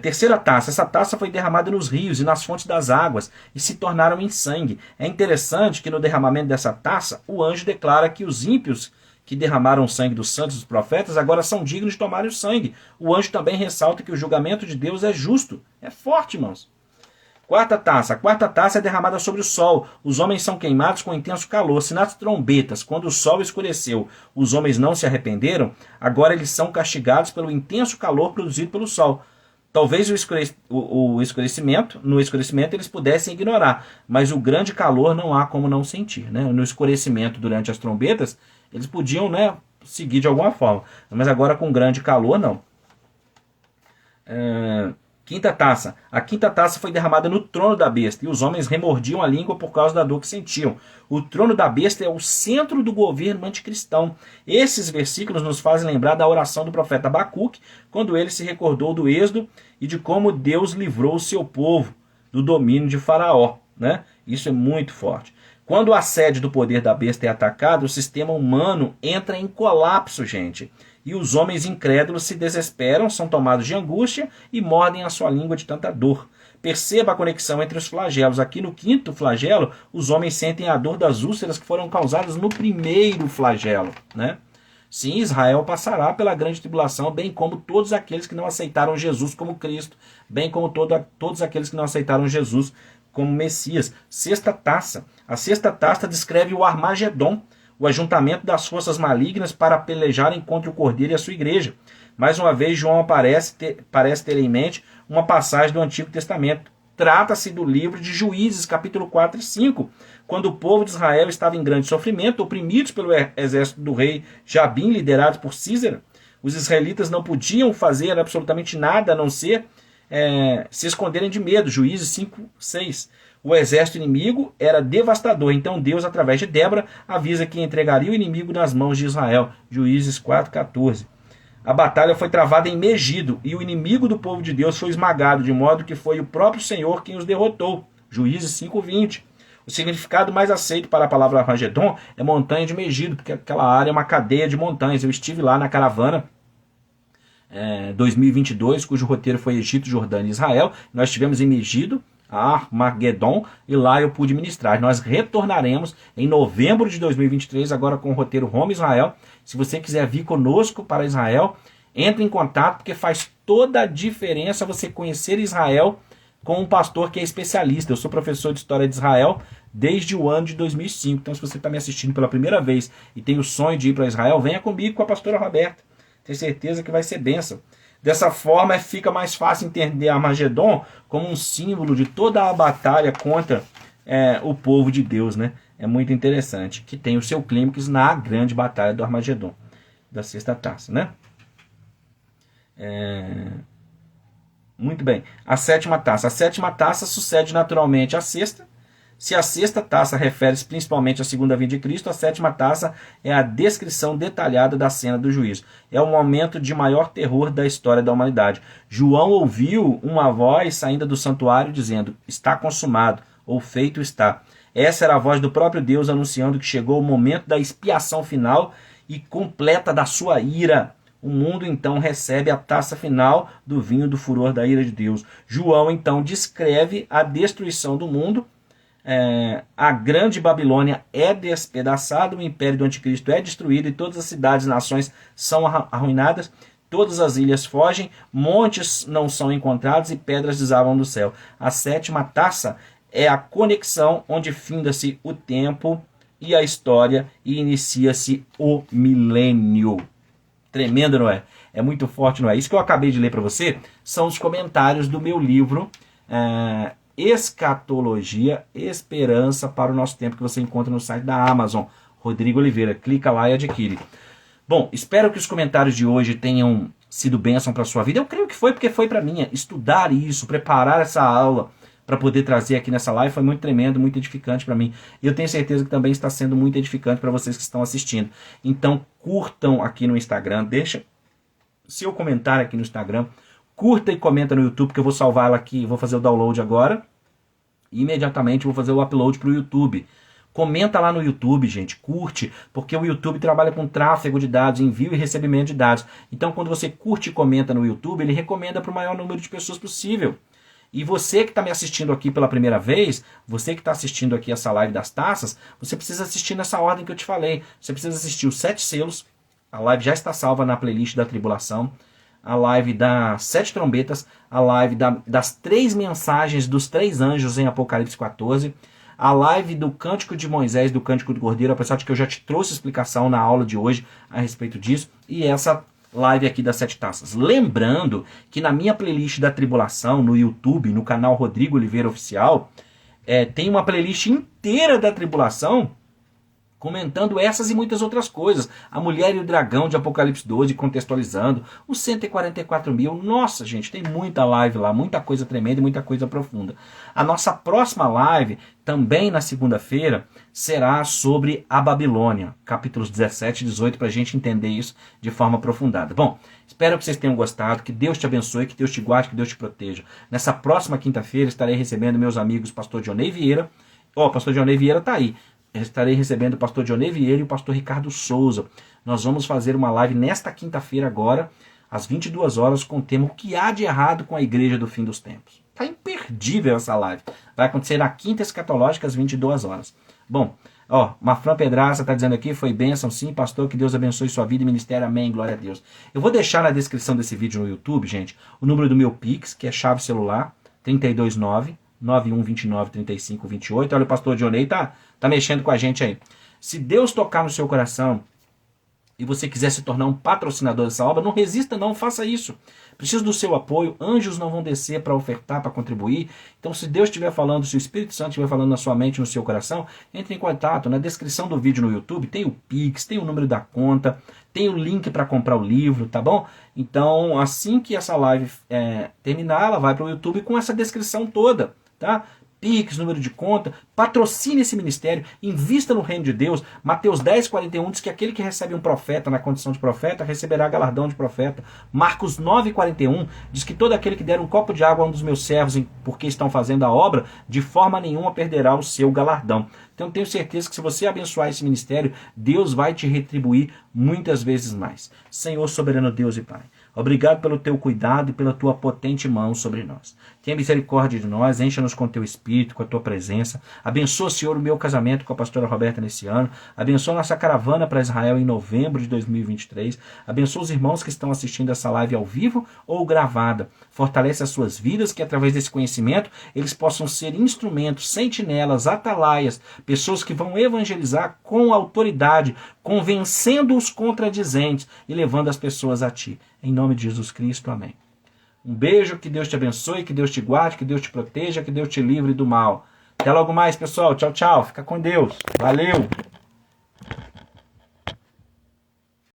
Terceira taça. Essa taça foi derramada nos rios e nas fontes das águas e se tornaram em sangue. É interessante que no derramamento dessa taça, o anjo declara que os ímpios que derramaram o sangue dos santos e dos profetas agora são dignos de tomarem o sangue. O anjo também ressalta que o julgamento de Deus é justo. É forte, irmãos. Quarta taça. A quarta taça é derramada sobre o sol. Os homens são queimados com intenso calor. Se nas trombetas, quando o sol escureceu, os homens não se arrependeram, agora eles são castigados pelo intenso calor produzido pelo sol. Talvez no escurecimento eles pudessem ignorar, mas o grande calor não há como não sentir. Né? No escurecimento durante as trombetas, eles podiam, né, seguir de alguma forma, mas agora com grande calor não. Quinta taça. A quinta taça foi derramada no trono da besta, e os homens remordiam a língua por causa da dor que sentiam. O trono da besta é o centro do governo anticristão. Esses versículos nos fazem lembrar da oração do profeta Abacuque, quando ele se recordou do êxodo e de como Deus livrou o seu povo do domínio de Faraó. Né? Isso é muito forte. Quando o assédio do poder da besta é atacado, o sistema humano entra em colapso, gente. E os homens incrédulos se desesperam, são tomados de angústia e mordem a sua língua de tanta dor. Perceba a conexão entre os flagelos. Aqui no quinto flagelo, os homens sentem a dor das úlceras que foram causadas no primeiro flagelo. Né? Sim, Israel passará pela grande tribulação, bem como todos aqueles que não aceitaram Jesus como Cristo, bem como todos aqueles que não aceitaram Jesus como Messias. Sexta taça. A sexta taça descreve o Armagedon, o ajuntamento das forças malignas para pelejarem contra o Cordeiro e a sua igreja. Mais uma vez, João parece ter em mente uma passagem do Antigo Testamento. Trata-se do livro de Juízes, capítulo 4 e 5, quando o povo de Israel estava em grande sofrimento, oprimidos pelo exército do rei Jabim, liderado por Císera. Os israelitas não podiam fazer absolutamente nada a não ser se esconderem de medo. Juízes 5, 6. O exército inimigo era devastador, então Deus, através de Débora, avisa que entregaria o inimigo nas mãos de Israel. Juízes 4:14. A batalha foi travada em Megido, e o inimigo do povo de Deus foi esmagado, de modo que foi o próprio Senhor quem os derrotou. Juízes 5:20. O significado mais aceito para a palavra Armagedon é montanha de Megido, porque aquela área é uma cadeia de montanhas. Eu estive lá na caravana 2022, cujo roteiro foi Egito, Jordânia e Israel. Nós estivemos em Megido, Armagedon, e lá eu pude ministrar. Nós retornaremos em novembro de 2023, agora com o roteiro Roma Israel. Se você quiser vir conosco para Israel, entre em contato, porque faz toda a diferença você conhecer Israel com um pastor que é especialista. Eu sou professor de História de Israel desde o ano de 2005. Então, se você está me assistindo pela primeira vez e tem o sonho de ir para Israel, venha comigo, com a pastora Roberta. Tenho certeza que vai ser bênção. Dessa forma, fica mais fácil entender Armagedon como um símbolo de toda a batalha contra o povo de Deus. Né? É muito interessante, que tem o seu clímax na grande batalha do Armagedon, da sexta taça. Né? Muito bem. A sétima taça. A sétima taça sucede naturalmente à sexta. Se a sexta taça refere-se principalmente à segunda vinda de Cristo, a sétima taça é a descrição detalhada da cena do juízo. É o momento de maior terror da história da humanidade. João ouviu uma voz saindo do santuário dizendo, está consumado, ou feito está. Essa era a voz do próprio Deus anunciando que chegou o momento da expiação final e completa da sua ira. O mundo então recebe a taça final do vinho do furor da ira de Deus. João então descreve a destruição do mundo. A grande Babilônia é despedaçada, o império do anticristo é destruído e todas as cidades e nações são arruinadas. Todas as ilhas fogem, montes não são encontrados e pedras desabam do céu. A sétima taça é a conexão onde finda-se o tempo e a história e inicia-se o milênio. Tremendo, não é? É muito forte, não é? Isso que eu acabei de ler para você são os comentários do meu livro Escatologia, Esperança para o Nosso Tempo, que você encontra no site da Amazon. Rodrigo Oliveira, clica lá e adquire. Bom, espero que os comentários de hoje tenham sido bênção para a sua vida. Eu creio que foi, porque foi para mim. Estudar isso, preparar essa aula para poder trazer aqui nessa live foi muito tremendo, muito edificante para mim. E eu tenho certeza que também está sendo muito edificante para vocês que estão assistindo. Então, curtam aqui no Instagram, deixa seu comentário aqui no Instagram, curta e comenta no YouTube, que eu vou salvar ela aqui, vou fazer o download agora. E imediatamente vou fazer o upload para o YouTube. Comenta lá no YouTube, gente, curte, porque o YouTube trabalha com tráfego de dados, envio e recebimento de dados. Então, quando você curte e comenta no YouTube, ele recomenda para o maior número de pessoas possível. E você que está me assistindo aqui pela primeira vez, você que está assistindo aqui essa live das taças, você precisa assistir nessa ordem que eu te falei. Você precisa assistir os 7 selos, a live já está salva na playlist da tribulação, a live das 7 trombetas, a live das 3 mensagens dos 3 anjos em Apocalipse 14, a live do Cântico de Moisés, do Cântico do Cordeiro, apesar de que eu já te trouxe explicação na aula de hoje a respeito disso, e essa live aqui das 7 taças. Lembrando que na minha playlist da tribulação, no YouTube, no canal Rodrigo Oliveira Oficial, tem uma playlist inteira da tribulação, comentando essas e muitas outras coisas. A Mulher e o Dragão de Apocalipse 12, contextualizando. Os 144 mil. Nossa, gente, tem muita live lá, muita coisa tremenda e muita coisa profunda. A nossa próxima live, também na segunda-feira, será sobre a Babilônia. Capítulos 17 e 18, para a gente entender isso de forma aprofundada. Bom, espero que vocês tenham gostado. Que Deus te abençoe, que Deus te guarde, que Deus te proteja. Nessa próxima quinta-feira, estarei recebendo meus amigos Pastor Dionei Vieira. Pastor Dionei Vieira está aí. Estarei recebendo o pastor Dionei Vieira e o pastor Ricardo Souza. Nós vamos fazer uma live nesta quinta-feira agora, às 22 horas, com o tema O que há de errado com a igreja do fim dos tempos. Está imperdível essa live. Vai acontecer na quinta escatológica, às 22 horas. Bom, Mafran Pedraça está dizendo aqui, foi bênção, sim, pastor, que Deus abençoe sua vida e ministério, amém, glória a Deus. Eu vou deixar na descrição desse vídeo no YouTube, gente, o número do meu Pix, que é chave celular, 329-9129-3528. Olha, o pastor Dionei tá mexendo com a gente aí. Se Deus tocar no seu coração e você quiser se tornar um patrocinador dessa obra, não resista não, faça isso. Preciso do seu apoio, anjos não vão descer para ofertar, para contribuir. Então, se Deus estiver falando, se o Espírito Santo estiver falando na sua mente, no seu coração, entre em contato. Na descrição do vídeo no YouTube tem o Pix, tem o número da conta, tem o link para comprar o livro, tá bom? Então, assim que essa live terminar, ela vai para o YouTube com essa descrição toda, tá? Pix, número de conta, patrocine esse ministério, invista no reino de Deus. Mateus 10:41 diz que aquele que recebe um profeta na condição de profeta, receberá galardão de profeta. Marcos 9:41 diz que todo aquele que der um copo de água a um dos meus servos, porque estão fazendo a obra, de forma nenhuma perderá o seu galardão. Então tenho certeza que se você abençoar esse ministério, Deus vai te retribuir muitas vezes mais. Senhor soberano Deus e Pai, obrigado pelo teu cuidado e pela tua potente mão sobre nós. Tenha misericórdia de nós, encha-nos com teu espírito, com a tua presença. Abençoa, Senhor, o meu casamento com a pastora Roberta nesse ano. Abençoa nossa caravana para Israel em novembro de 2023. Abençoa os irmãos que estão assistindo essa live ao vivo ou gravada. Fortalece as suas vidas, que através desse conhecimento eles possam ser instrumentos, sentinelas, atalaias, pessoas que vão evangelizar com autoridade, convencendo os contradizentes e levando as pessoas a ti. Em nome de Jesus Cristo, amém. Um beijo, que Deus te abençoe, que Deus te guarde, que Deus te proteja, que Deus te livre do mal. Até logo mais, pessoal. Tchau, tchau. Fica com Deus. Valeu.